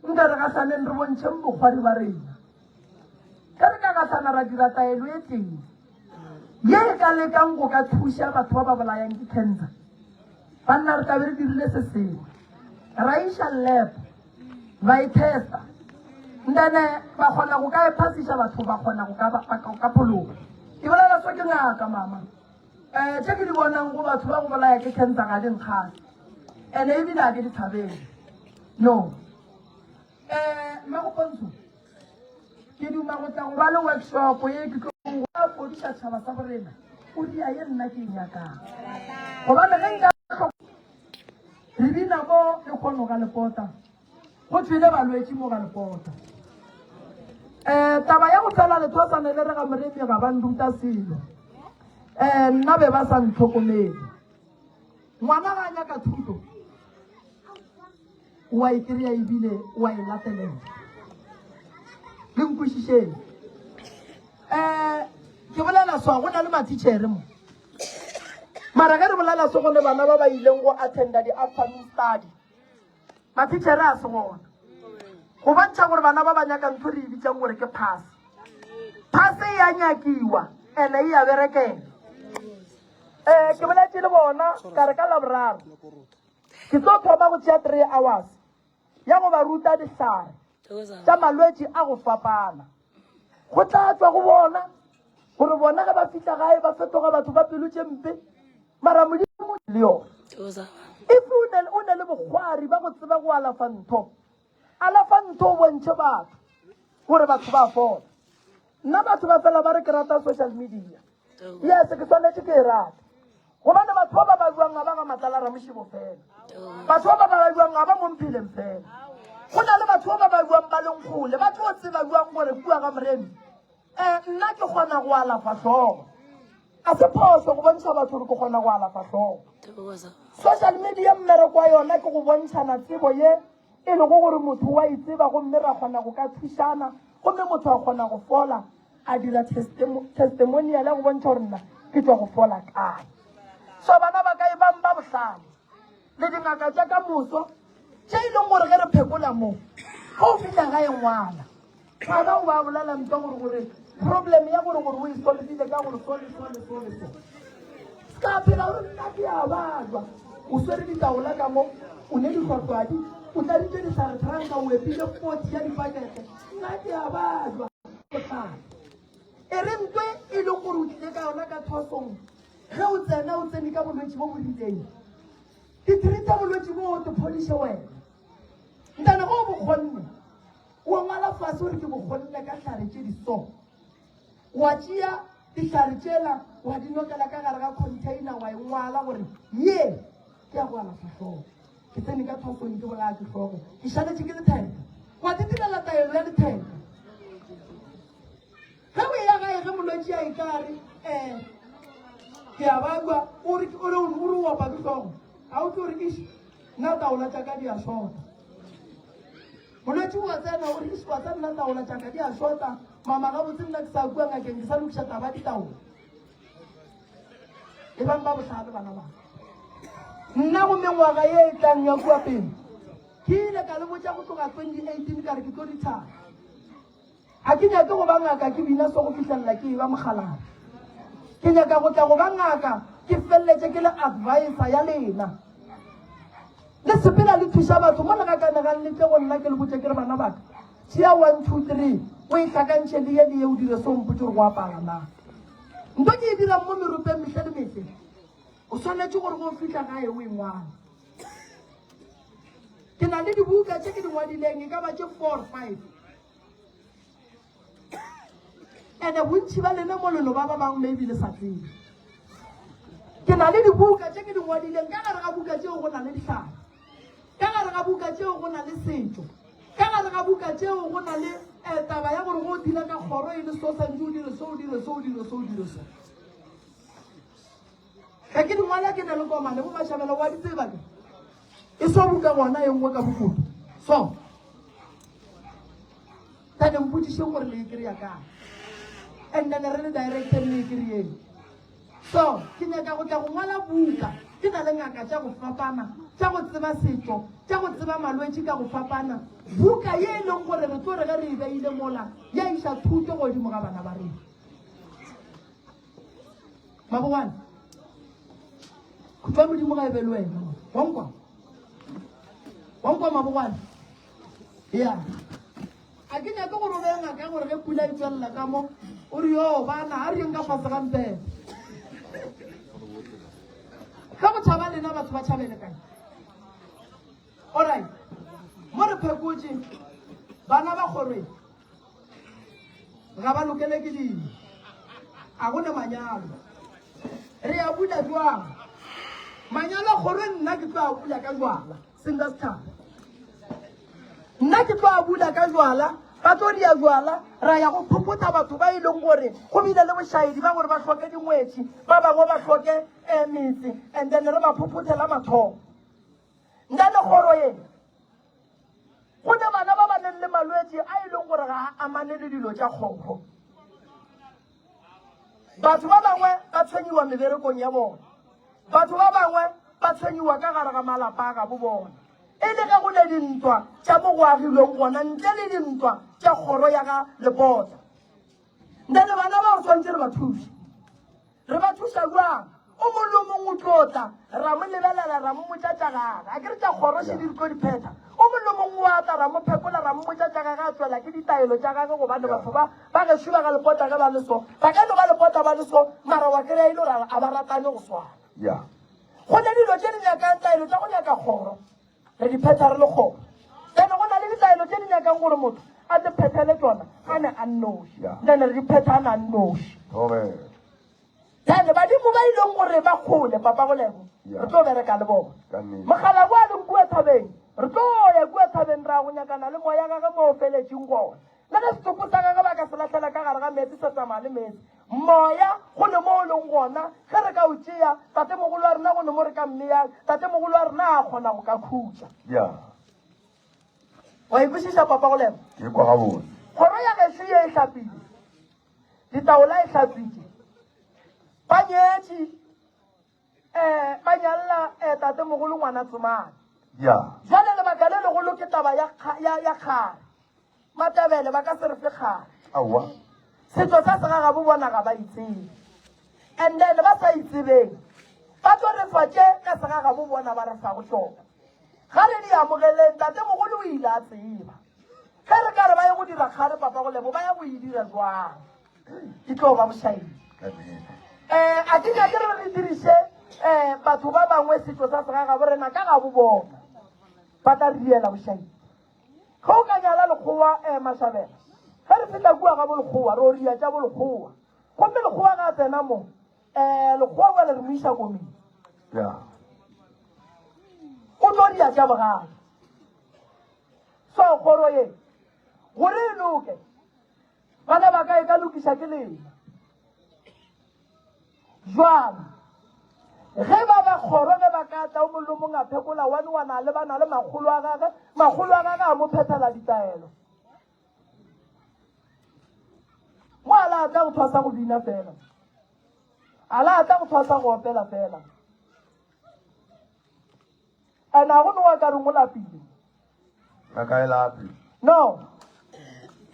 nka re gasaneng re bontšheng bokgwari ba rena ka re ka gasana ra dira taelo e teng ye e ka lekang go ka thuša batho ba ba bolayang ke cancer banna re tabe re dirile se sengwe ra iša lab ba e testa ndene ba kgona go ka e phasiša batho ba kgona go ka phologa ke bolela so ke ngaka mama tše ke di bonang go batho ba go bolaya ke cancer ga dinkgane and-e ebile a ke dithabele no mmagopontsho ke duma go tla go ba le workshop ye ke tlo a fodiša tšhaba sa borena o dia ye nna ke nyakang gobane ge nka re bina mo le kgono ga lepota go tswile balwetse mo ga lepota taba ya go tsela lethosane le re ga moremi ga ba nruta selo nna be ba sa ntlhokomele ngwana ga nyaka thuto wa e kry-a ebile wa e latelela le nkwešišeng ke bolela swa go na le matitšhere mo mara ge re bolela se gone bana ba ba ileng go attenda di-afternoon study matitšhere a se gona go bontšha gore bana ba ba nyaka ntho re e bitsang gore ke pass e ya nyakiwa and-e e ya berekela ke boletse le bona ka re ka laboraro ke tlo thoma go tšea 3 hours ya go ba ruta dihlare tša malwetse a go fapana go tla tswa go bona gore bona ge ba fitlha gae ba fetoga batho ba pelo tše mpe mara modimo le yone if o ne le bokgwari ba go tseba go alafa ntho o bontšhe batho gore batho ba fola nna batho ba fela ba re ke rata social media yes ke tshwanetse ke e rata gobane batho ba ba buang ga ba ga matlala ramošibo fela batho ba ba buang ga ba momphileng fela go na le batho ba ba buang ba leng kgole ba tlo tseba buang gore bua ga moremi nna ke kgona go alafa tlhogo a se phoso go bontsha batho re go gona go alafa tlhogo social media mmereko wa yona ke go bontshana tsebo ye e le go gore motho wa itseba gomme ra kgona go ka thušana gomme motho a kgona go fola a dira testimonial ya go bontsha gore nna ke tswa go fola kae so bana ba kae bang ba bohlale le dingaka tša ka moso tše e leng gore ge re phekola moo ga o fitlha gae ngwana ngwana o ba bolela mpa gore problem ya gore o e solvile ka gore sole ska phela gore nna ke a badwa o swere ditaola ka mo o ne ditlhwatlhwadi o tladitse disaretranka o epile 40 ya dipakete nna ke a badwa e re ntwe e leng gore o tlile ka yona ka thosong ge o tsene ka bolwetse bo bo rileng ke treata bolwetse bo o te phodiše wena ntane go bokgonne o ngwala fase gore ke bokgonne ka tlhare tše diso wa tšea ditlhare tšela wa di nokela ka gare ga container wa e ngwala gore ye ke ya go alafa tlhogo ke tsene ka thosong ke bolaya ke tlhogo ke šaletše ke letheka wa di direla taelo ya letheka ge o ya gae ge molwetse a e kare ke a bakwa o re opa ke tlhogo ga o tse o rekiše nna taola tša ka di a shota molwetse wa tsena o re iswa tsa nna taola tša ka di a shota mama ga botse nna ke sa kua ngakeng ke sa lokiša taba ditaola e bang ba bohlale bana ba nna go mengwaga ye e tlang ya kua pele ke ile ka le botša go tloga 2018 ka re ke tlo dithara a ke nyake go ba ngaka ke bina so go fitlhelela ke e ba mogalana ke nyaka go tla go ba ngaka ke feleletse ke le advisor ya lena le sepela le thuša batho mo legakanegang letle go nna ke le botse ke re bana baka tšea 1 2 3 o e tlhakantšhe le ye le ye o dire se ompotse gore go apara na nto ke e dirang mo meropeng metlhe le metlhe o tshwanetse gore go fitlha gae o e ngwana ke na le dibuka tše ke di ngwadileng e ka ba tše 4 or 5 ene bontšhi ba lena molelo ba ba bangwe maybe le sa tsebe ke na le dibuka tše ke di ngwadileng ka gare ga buka tšeo go na le dihlare ka gare ga buka tšeo go na le setšo ka gare ga buka tšeo go na le taba ya gore go dira ka kgoro e le so santse o dire so ga ke dingwala ke na le komane mo mašhabela wa ditseba ke e so buka gona e nngwe ka bokutu so tane mpotšišeng gore le e kry-a kae and then re le director le e kry-eng so ke nyaka go tla go ngwala buka ke na le ngaka tša go fapana tša go tseba setšo tša go tseba malwetse ka go fapana buka ye e leng gore re tlo re ge re e beile mola ya iša thuto godimo ga bana ba rena mabogwane khutlwa modimo ga e be le wena wankwa mabogwane ya a ke nyake gore o be ngaka gore ge pula e tswelela ka mo o re yo bana a reng ka fase gampela ga go tšhaba lena batho ba tšhabele kae alright mo re phekotše bana ba kgorwe ga ba lokele ke dino a gone manyalo re a bula jwang manyalo kgorwe nna ke tlo a bula ka jwala singa setšhaba nna ke tlo a bula ka jwala ba tlo dia jwala ra ya go phopotsa batho ba e leng gore go bile le bošaedi ba gore ba hloke dingwetši ba bangwe ba hloke metsi and then re ba phophothela mathomo nna le kgoro ye go ne bana ba ba neng le malwetse a e leng gore ga a amane le dilo tša kgokgo batho ba bangwe ba tshwenyiwa meberekong ya bona batho ba bangwe ba tshwenyiwa ka gare ga malapa a ka bo bona e le ge go le dintwa tša mo go agilweng gona ntle le dintwa tša kgoro ya ga lepota nne le bana ba go tshwantse re ba thuša re ba thuša jwang o mong le o mongwe o tlotla ra mo lebelela ra mo motšatšagaga a ke re tša kgoro se di tlo dipheta o mong le mongwe wa tla ra mo phekola ra mo motšatšagaga a tswela ke ditaelo tša gage gobane batho ba gešo ba ga lepota ge ba le so ba ka no ba lepota ba le so mara wa kry-a e le gore a ba ratane go swana go ne dilo tše di nyakang taelo tša go nyaka kgoro re di phetha re le kgoro then go na le ditaelo tše di nyakang gore motho a te phethele tsona a ne a nnoši then re di phetha a ne a nnoši then badimo ba e leng gore ba kgole papa go lego re tlo bereka le bona mogala bo a leng kua thabeng re tlo ya kua thabeng ra go nyakana le moya gage mo o feletseng gona le ge setoko sa gage ba ka se latlhela ka gare ga metsi se tsamaya le metsi moya go le mo o leng gona ge re ka o tšea tatemogolo wa rena go ne mo re ka mmeyang tatemogolo wa rena a kgona go ka khutša wa ikwešiša papa go lema kgoro ya gešo ye e hlapile ditaola e hlatswitše ba nyetše ba nyalela tatemogolo ngwana tsomane jale lebaka le legolo ke taba ya kgare matabele ba ka se re fe kgare setso sa sega bo bona ga ba itsebe and then ba sa itsebeng ba tlo re fatše ka sega ga bo bona ba re fa go sona ga re di amogeleng tatemogolo o ile a tseba ge re ka re ba ye go dira kgare papa go lebo ba ya go e dira jwang ke tlo ba bošaedi a ke nyake re re diriše batho ba bangwe setso sa sega ga bo rena ka ga bo bona ba tla re diela bošaedi ge o ka nyala lekgowa mashabela ge re feta kua ga bolekgowa re o ria tša bolekgowa gomme lekgowa ga tsena mo lekgowa bale re mo iša komeng o tlo ria tša bogale so kgoro ye gore e loke bana ba ka e ka lokiša ke lena jwang ge ba ba kgoro ge ba ka tla o mollo mong a phekola wana le bana le magolo a gage a mo phethela ditaelo mo a la tla go thwasa go bina fela a la tla go thwasa go opela fela and a go no wa ka reng o lapile no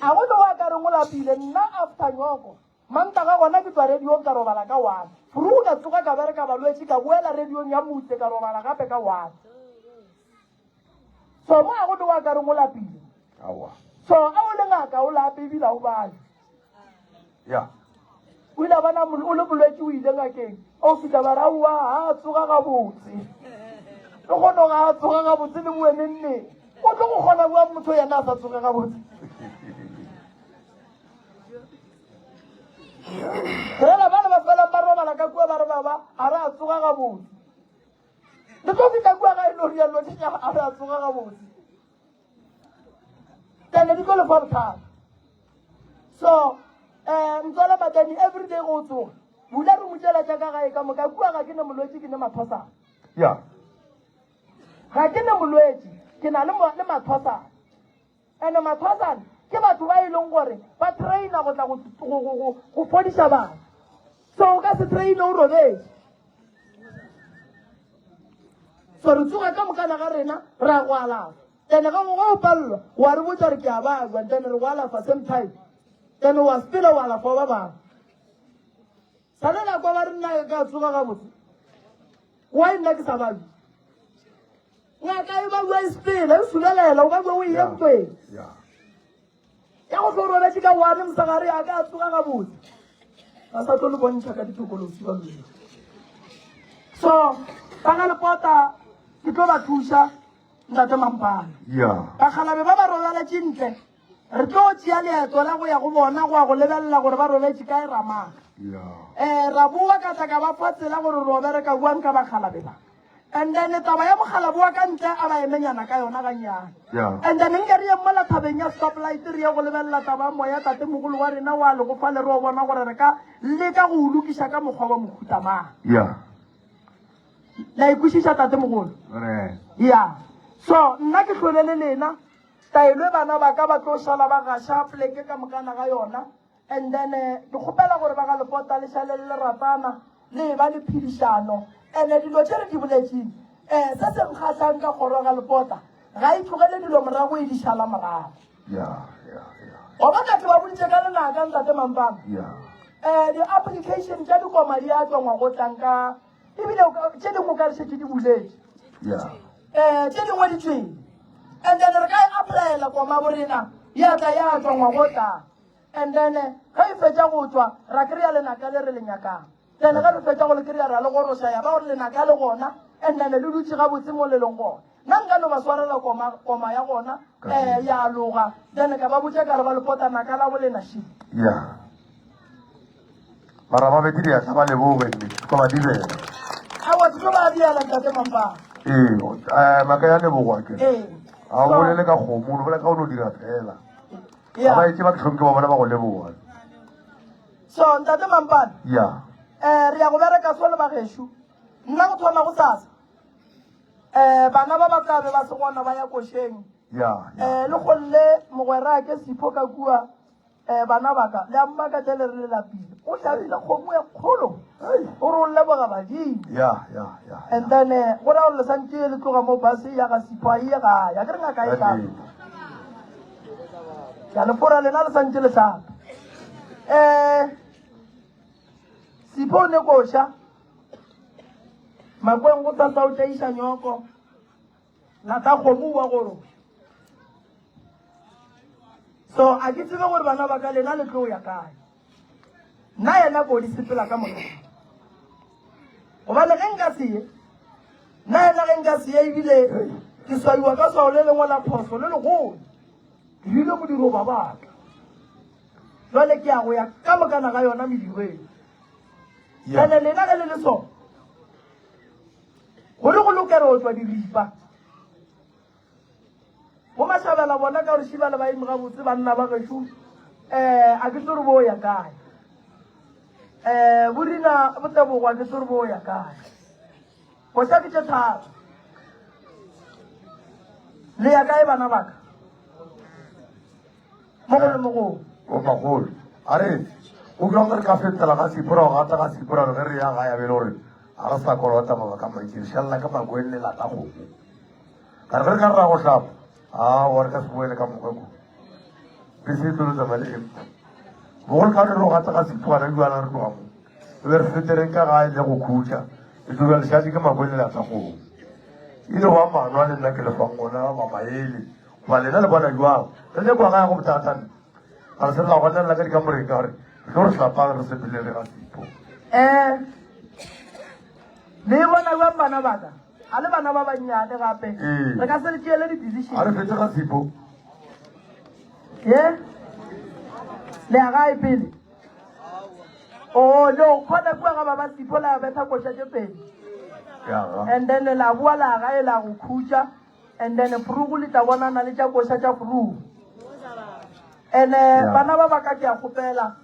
a go no wa ka reng o lapile nna after nyoko mantaga gona ke tswa radiong ka robala ka one furu ka tsoga ka bereka balwetse ka boela radiong ya motse ka robala gape ka one so mo a go no wa ka reng o lapile so a o le ngaka o lape ebile o bale o ile bana o le bolwetse o ile ngakeng o fita ba raua ha tsoga gabotse le gono ga tsoga gabotse le moenenneng o tlo go kgona bua motho yena a sa tsoge gabotse rela bana ba fela ba robala ka kua ba re baba a re a tsoga gabotse le tlo fita kua ga e lo rialo a re a tsoga gabotse tene di tlo le fa bothata so mtswala matani everyday go tsoga bula re motšela jaaka gae ka moka kua ga ke ne molwetse ke ne mathosana ga ke ne molwetse ke na le mathosana and mathosana ke batho ba e leng gore ba traina go tla go fodiša bana so o ka se traine o robetse so re tsoga ka mokana ga rena re a go alafa tene ga go palelwa wa re botsa re ke a bagwa tene re go alafa same time tene wa spela wa alafa ba bangwe salela kwa ba re nna ka tsoga gabotse wa nna ke sa babi ngaka e ba bua spela e sulelela o ka bua o e ntweng ya go tlo robetse ka one mosagare a ka tsoga gabotse a sa tlo le bontšha ka ditokolosi ba lwetse so ka ga lepota ke tlo ba thuša ntate mampane bakgalabe ba ba robeletše ntle re tlo tšea leeto la go ya go bona go ya go lebelela gore ba robetse ka e ramaka ra boa ka tla ka ba fa tsela gore re obereka buang ka bakgalabe ba and then taba ya mogala boa ka ntle a ba emenyana ka yona gannyane and then nke re ye mo lathabeng ya stoplight re ye go lebelela taba moya tatemogolo wa rena wa le go fa le re o bona gore re ka leka go o lokiša ka mokgwa wa mokhutamang la ikwešiša tatemogolo so nna ke tlholele lena taelo bana ba ka ba tlo šala ba gaša pleke ka mokana ga yona and then ke kgopela gore ba ga lepota le šale le ratana le ba le phedišano and dilo tše re di boletseng se se nkgatlhang ka kgoro ga lepota ga e tlogele dilo morago e di šala morago goba katho ba boditše ka lenaka ntate mampana di-application tša dikoma di a tswangwa go tlanka ebile tše dingwe ka re šetse di buletse tše dingwe di tsweng and then re ka e applyela koma borena ya tla ya tswangwa go tlang and then ga e fetša go tswa ra kry-a lenaka le re le nyakang then ga re fetša go le kry-a ra le goroša ya ba gore lenaka le gona and then le dutse gabotse mo le leng gona nna nka no ba swarela koma ya gona ya loga then ka ba botša ka re ba lepotanaka la bolenašip mara ba beti ya tla ba leboge ko ba dile awa tlo ba diela ntate mampana maka ya lebogwa ke a o bolele ka kgomo o bolela ka o no dira fela ba itse ba tlhomke ba bona ba go leboga so ntate Mampane ya re ya go bereka so le bagesho nna go thoma go sasa bana ba ba tlabe ba segona ba ya kosheng ya le golle mogwera ke Sipho ka kua bana baka le amma ka tele re le lapile o tlabile kgomo e kgolo o re o leboga badimo ya and then go ra o le santse le tloga mo base ya ga Sipho a ye ga ya ke re nga kae ka ya le fora lena le santse le sa Sipho ne kosha makweng go tsa o tsaisa nyoko la ta kgomo wa goro so a ke tsebe gore bana ba ka lena le tlo ya kae nna yena go di sepela ka mona o ba le nka se nna yena ge nka se ebile ke swaiwa ka swao le lengwe la phoso le legolo ke hile modiro ba baka jwale ke ya go ya ka mokana ga yona medireng ene lena ge le le so go le go lokere o tswa diripa go mashabela bona ka gore shiba le baimi ga botse banna ba gesho a ke tsore bo ya kae borina botebogwa ke tsore bo ya kae go sa ke thata le ya kae bana baka mo go le mo go o magolo are o ka re ka fetela ga Sipho ga ta ga Sipho re re ya ga ya be lore a re sa kolota ba ka maitse shalla ka magwele la ta go ka re ka ra go hlapa wa re ka se boele ka mokgweko bese tlo tsa male bogol ka re ro ga ta ga Sipho ga re re tloga mo re fetere ka ga ile go khutša e tlo le shadi ka magwele la ta go ile wa manwa le nna ke le fangona ba maele ba le na le bona jwa re le kwa ga go botatane a se la bona la ka di ka moreng ka re re hlapa re se pele le ga Sipho le bona ba bana baka a le bana ba bannyane gape re ka se le tšeele di-decision a re fetse ga Sipho le a gae pele o no kgona kua ga baba Sipho la betha koša tše pedi and then la bua la gae la go khutša and then furugu le tla bonana le tša koša tša furugu and bana ba baka ke a kgopela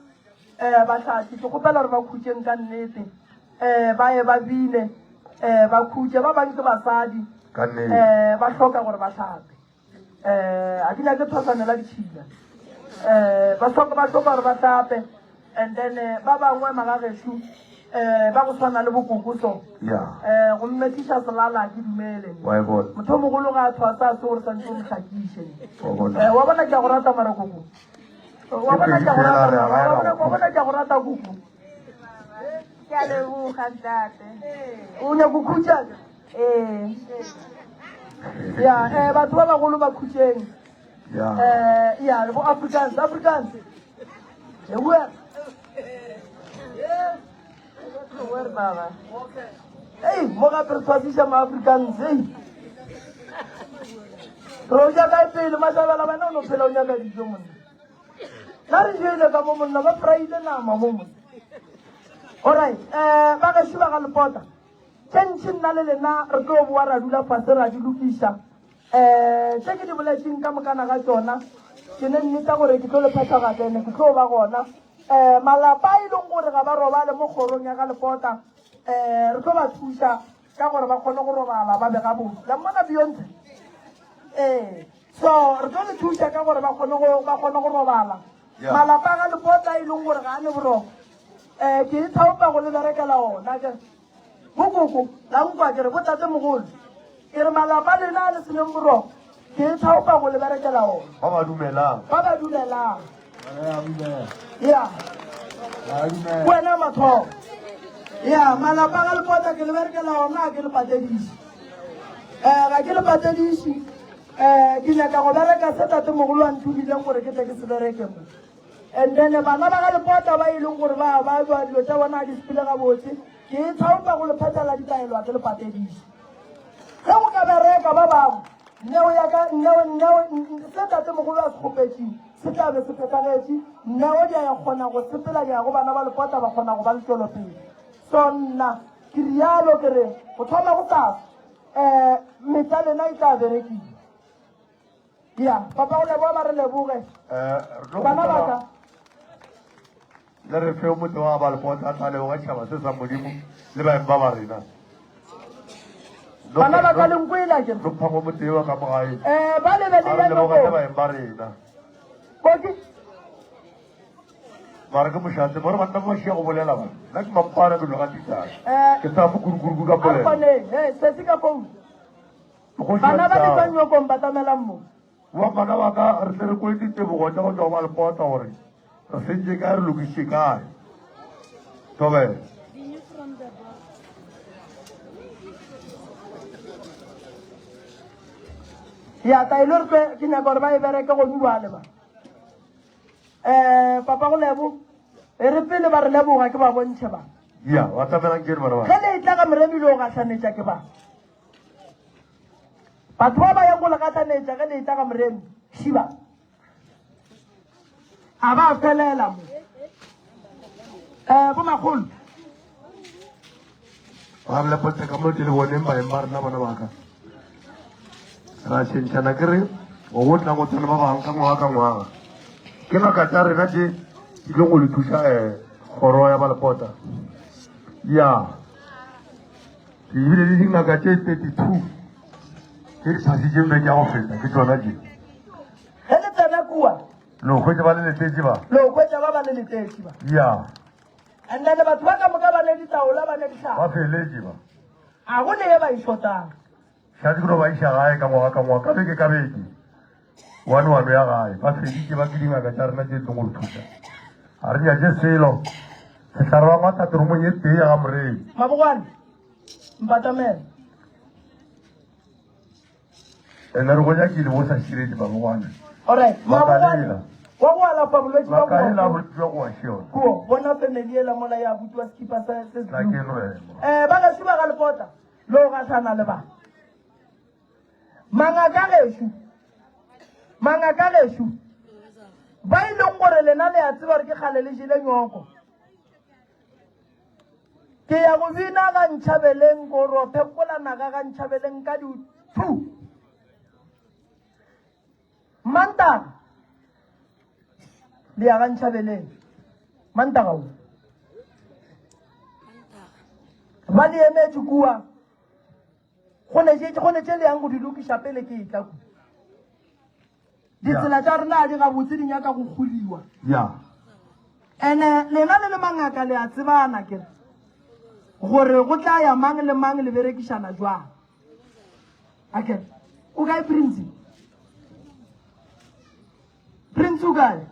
batlhatši ke kgopela gore ba khutšeng ka nnete ba ye ba bine ba khutše ba bangwe ke basadi ba hloka gore ba hlape a ke nyake thosanela ditšhila ba hloka gore ba hlape and then ba bangwe magagesho ba go tshwana le bokokoso gomme tiša selala ke dumele motho mogolo ga a thwasa se gore santse o mohlakiše wa bona ke a go rata marekoko wa bona ke a go rata koko ke a leboga ntate o nyako khutša ya batho ba bagolo ba khutšeng ya bo africans mo gape re tshwasiša ma-africans re o jaka pele masabela bana o no phela o nyaka dijo monna na re jele ka mo monna ba praile nama mo monna alright ba gešo ba ga lepota tšentši nna le lena re tlo boa ra dula fase ra di lokiša tše ke di boletseng ka mokana ga tsona ke ne nneta gore ke tlo le phethagatlene ke tlo ba gona malapa a e leng gore ga ba robale mo kgorong ya ga lepota re tlo ba thuša ka gore ba kgone go robala ba bega botse la mmona beyonce so re tlo le thuša ka gore ba kgone go robala malapa a ga lepota e leng gore ga a ne boroko ke e thaopa go le berekela ona ke bokoko la nkwa ke re botate mogolo ke re malapa lena a le seneng boroko ke e thaopa go le berekela ona ba ba dumelang ya wena mathomo ya malapa ga lepota ke le berekela ona ke le patediši ga ke le patediši ke nyaka go bereka se tate mogolo a nthumileng gore ke tle ke se bereke mo and then bana ba ga lepota ba e leng gore ba jwa dilo tša bona di sepele ga botse ke e thaopa go le phetela ditaelo a ke le patediši ge go ka bereka ba bangwe se tate mogolo a se kgopetseng se tlabe se phetagetše nneo di a ya kgona go sepela di ya go bana ba lepota ba kgona go ba le tšwelopele so nna ke rialo ke re go thoma go tlasa meta lena e tla berekile ya papa o leboa ba re leboge bana baka le re fe motho wa ba le pota tsa le wa tshaba se sa modimo le ba emba ba rena bana ba ka leng kwela ke lo phango motho wa ka mogae ba le bele ya le ba emba rena koki mara ke moshate mara ba nna shi go bolela ba nna ke mampana ke lo ga tita ke tsa mo guruguru ka bolela akone se se ka phone bana ba le banyo ko mbatamela mmo wa bana ba ka re tle re ko ditse bo go tsa go ba le pota gore re sentse ka re lokise kae tobe ya tailor ke nya gore ba e bereke go nyuwa le ba papa go lebo e re pele ba re leboga ke ba bontshe ba ya wa tamela ke bana ba ge le tla ka moremi lo ga tsanetsa ke ba batho ba ba ya go le ga tsanetsa ge le tla ka moremi shiba a ba felela mo bo magolo ba le potse ka mo tele boneng ba emba rena bana ba ka ra tshentshana ke re o go tla go tsena ba bang ka ngwaga ke na ka tsa rena di le go le thusa goro ya ba le pota ya ke ile le dingaka tse 32 ke sa se jembe ya go feta ke tsona di ge le tsena kua lo go tsa ba le letsetsi ba lo go tsa ba le letsetsi ba ya and then batho ba ka moka ba le ditaola ba le ditsa ba feletse ba a go le ba ishotang sa di go ba isha gae ka ngwaga ka beke ka beke one ya gae ba feditse ba ke dingaka tsa rena tse tlo go thusa a re ya je selo se tla ba mata tro mo yete ya ga morei mabogwane mpatamela ene re go ja ke le bo sa shiretse ba bogwane alright mabogwane wa go ala pa bolwetse ba ka ila bo tlo go shio ko bona family ela mola ya butwa skipa sa se la ke no ba ga shiba ga lepota lo ga sana le ba mangaka leshu ba ile ngore lena le a tseba re ke khale le jile nyoko ke ya go bina ga ntšhabeleng go ro phekola naga ga ntšhabeleng ka di 2 manta le ya ga ntšhabeleng manta ga ba le emetse kua gone tse le yang go di lokiša pele ke itla ku ditsela tša rena di gabotse di nyaka go kgoliwa ya ene lena le le mangaka le a tsebana kere gore go tla ya mang le mang le berekišana jwang akere o kae prince o kae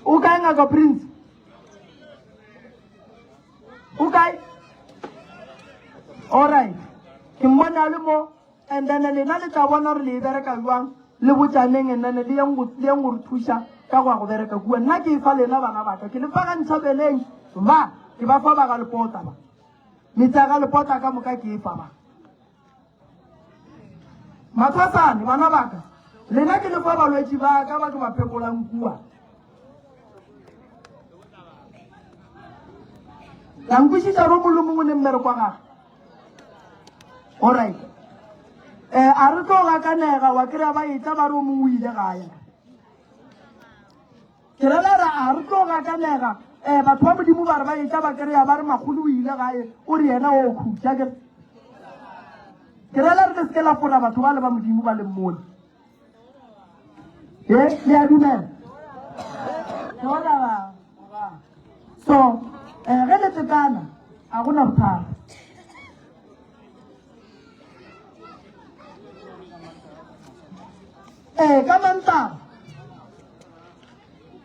o kae ngaka prince o kae alright ke mmona le mo and then lena le tla bona re le bereka jwang le botsaneng and then le yang go re thuša ka go bereka kua nna ke fa lena bana baka ke le fa ga ntšhabeleng ba ke ba fa ba ga lepota ba metsa ga lepota ka moka ke fa ba matswatsane bana baka lena ke le fa balwetse ba ka ba ke ba phekolang kua la nkwišiša ro molo mongwe le mmere kwa gage alright a re tlo ga kanega wa kry-a ba etla ba re o mongwe o ile gae ke rela ra a re tlo ga kanega batho ba modimo ba re ba etla ba kry-a ba re magolo o ile gae o re yena o khutša ke rela re le seke la fora batho ba le ba modimo ba leng mole le a dumela so ge le tekana a gona bothata ka mantaba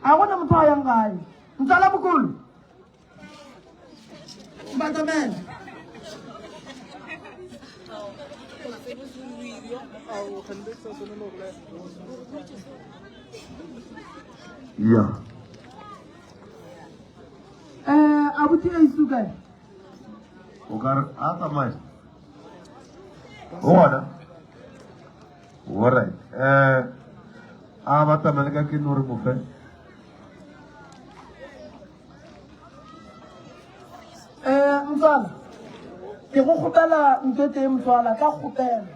a gona motho a yang gae ntsala bokolo batamela ya abuti a isukae o ka a tsamaya o gona alright a batamela ka ke no re mo fe mtswala ke go kgopela ntho teng mtswala ka kgopela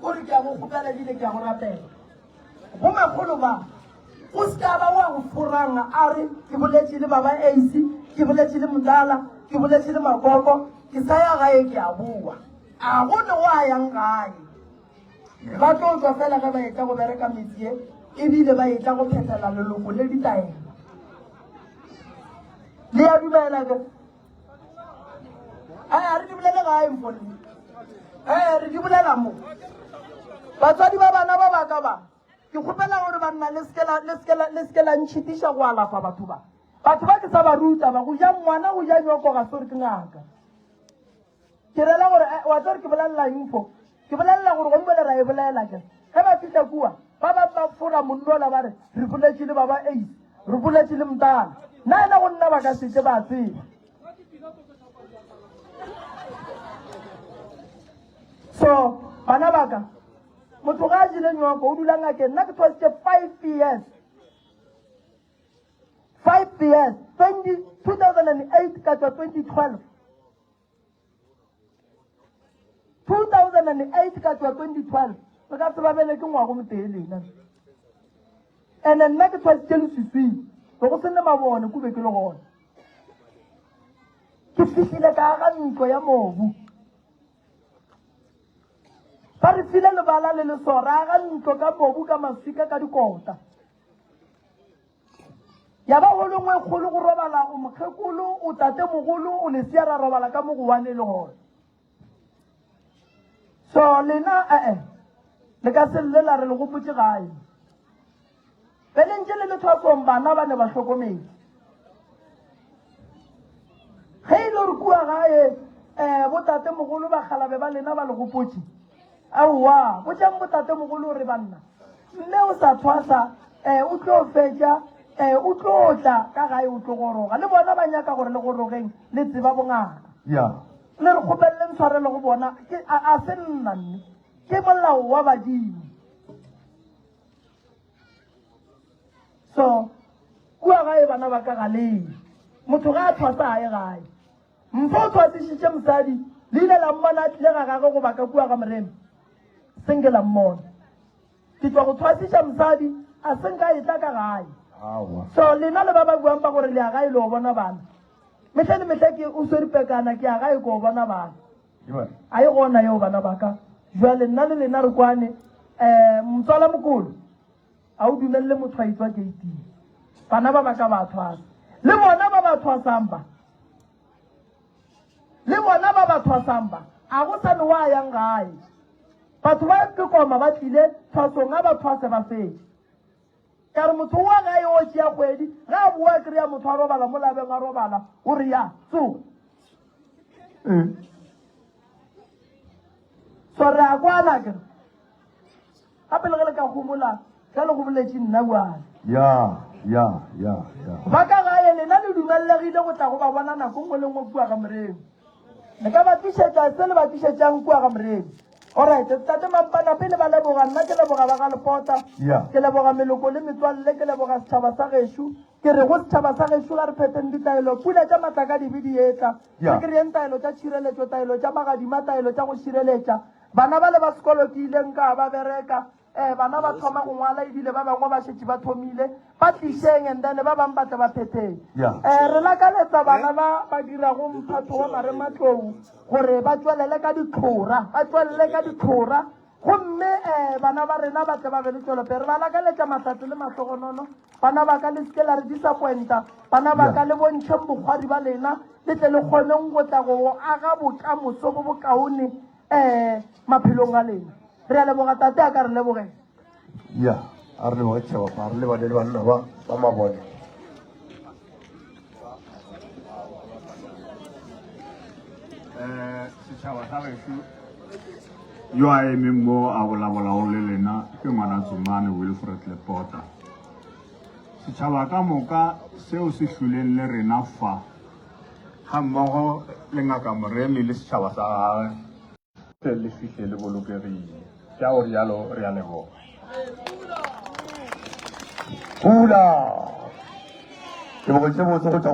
o re ke a go kgopela ebile ke a go rapela go magolo ba o ska ba wa go furanga a re ke boletse le baba AC ke boletse le Mdala ke boletse le Makoko ke sa ya gae ke a bua a go ne wa yang gae ba tlo tswa fela ga ba etla go bereka metsi e bile ba etla go phetela leloko le ditaelo le ya dumela ke a re di bolela gae mpone re di bolela mo batswadi ba bana ba baka ba ke kgopela gore banna le skela ntšhitiša go alafa batho ba ke sa ba ruta ba go ja ngwana go ja nyoko ga sore ke ngaka ke rela gore wa tsore ke bolelela info ke bolelela gore go mbele ra e bolela ke ge ba fitlha kua ba fora monnola ba re re boletse le baba ace re boletse le Mdala nna ena go nna ba ka setse ba tseba so bana baka motho ga a jile nyoko o dula ngakeng nna ke thwasitse 5 years 2008 ka tswa 2012 2008 ka tswa 2012 re ka tseba bele ke ngwago motelena and nna ke thwasitse leswiswing be go senne mabone kube ke le gone ke fihlile ka ga ntlo ya mobu ba re file lebala le lesora ga ntlo ka mobu ka maswika ka dikota ya ba go lengwe kgolo go robala o mokgekolo o tate mogolo o lesia ra robala ka mogowane le gone so lena le ka se llela re le gopotse gae belentse le lethwasong bana ba ne ba hlokometse ge ile re kua gae botate mogolo ba galabe ba lena ba le gopotse aowa botjang botate mogolo re banna mme o sa thwasa o tlo fetša o tlo tla ka gae o tlo goroga le bona ba nyaka gore le gorogeng le tseba bongaka le re kgopelele ntshwarele go bona a se nna mme ke molao wa badimo so kua gae bana ba ka galeng motho ga a thwasa gae gae mpho o thwasišitše mosadi le ile la mmona a tlile ga gage go baka kua ga moreme senge la mmona ke tswa go thwasiša mosadi a senka etla ka gae so lena le ba ba buang ba gore le a gae le o bona bana metlhe le metlhe ke o sweripekana ke a gae ko o bona bana a e gona yeo bana baka jwale nna le lena re kwane motswala mokolo a o dumelele motho a itswa keiteng bana ba baka ba thwasa le bona ba ba thwasang ba a go sane wa yang gae batho ba ke koma ba tlile thwasong a ba thwase ba fetse ka re motho wa gae o tšea kgwedi ga a boa kry-a motho a robala mo labeng a robala o re ya so re a kwana kere gape le ge le ka gomola ka le go boletše nna buane ba ka gae lena le dumellegile go tla go ba bona nako ngwe le ngwe kua ga moremi le ka ba tlišetša se le ba tlišetšang kua ga moremi alright tate mampana pele ba leboga nna ke leboga ba ga Lepota ke leboga meloko le metswalle ke leboga setšhaba sa gešo ke re go setšhaba sa gešo ga re pheteng ditaelo pula tša matlaka di be di etla re kry-eng taelo tša tšhireletšo taelo tša magadima taelo tša go šireletša bana ba le ba sekolo ke ileng ka ba bereka bana ba thoma go ngwala ebile ba bangwe ba šetše ba thomile ba tlišeng and then ba bangwe ba tle ba phetheng re lakaletsa bana ba dirago mphatho wa marematlou gore ba tswelele ka ditlhora gomme bana ba rena ba tle ba be le tswelope re ba lakaletša matlhatlo le matlogonono bana ba ka le seke la re disappointa bana ba ka le bontšheng bokgwadi ba lena le tle le kgoneng go tla go aga bokamoso bo bokaone maphelong a lena re a leboga tate a ka re lebogeng a re leboga tšhaba pa re lebane le banna ba mabone setšhaba sa gešo yo a emeng mo a bolabolago le lena ke ngwana Tsomane Wilfred Lepota setšhaba ka moka seo se hloleng le rena fa ga mmogo le ngaka Moremi le setšhaba sa gage le fihle le bolokegile ka o rialo re a leboga pula ke bo tse botse go tla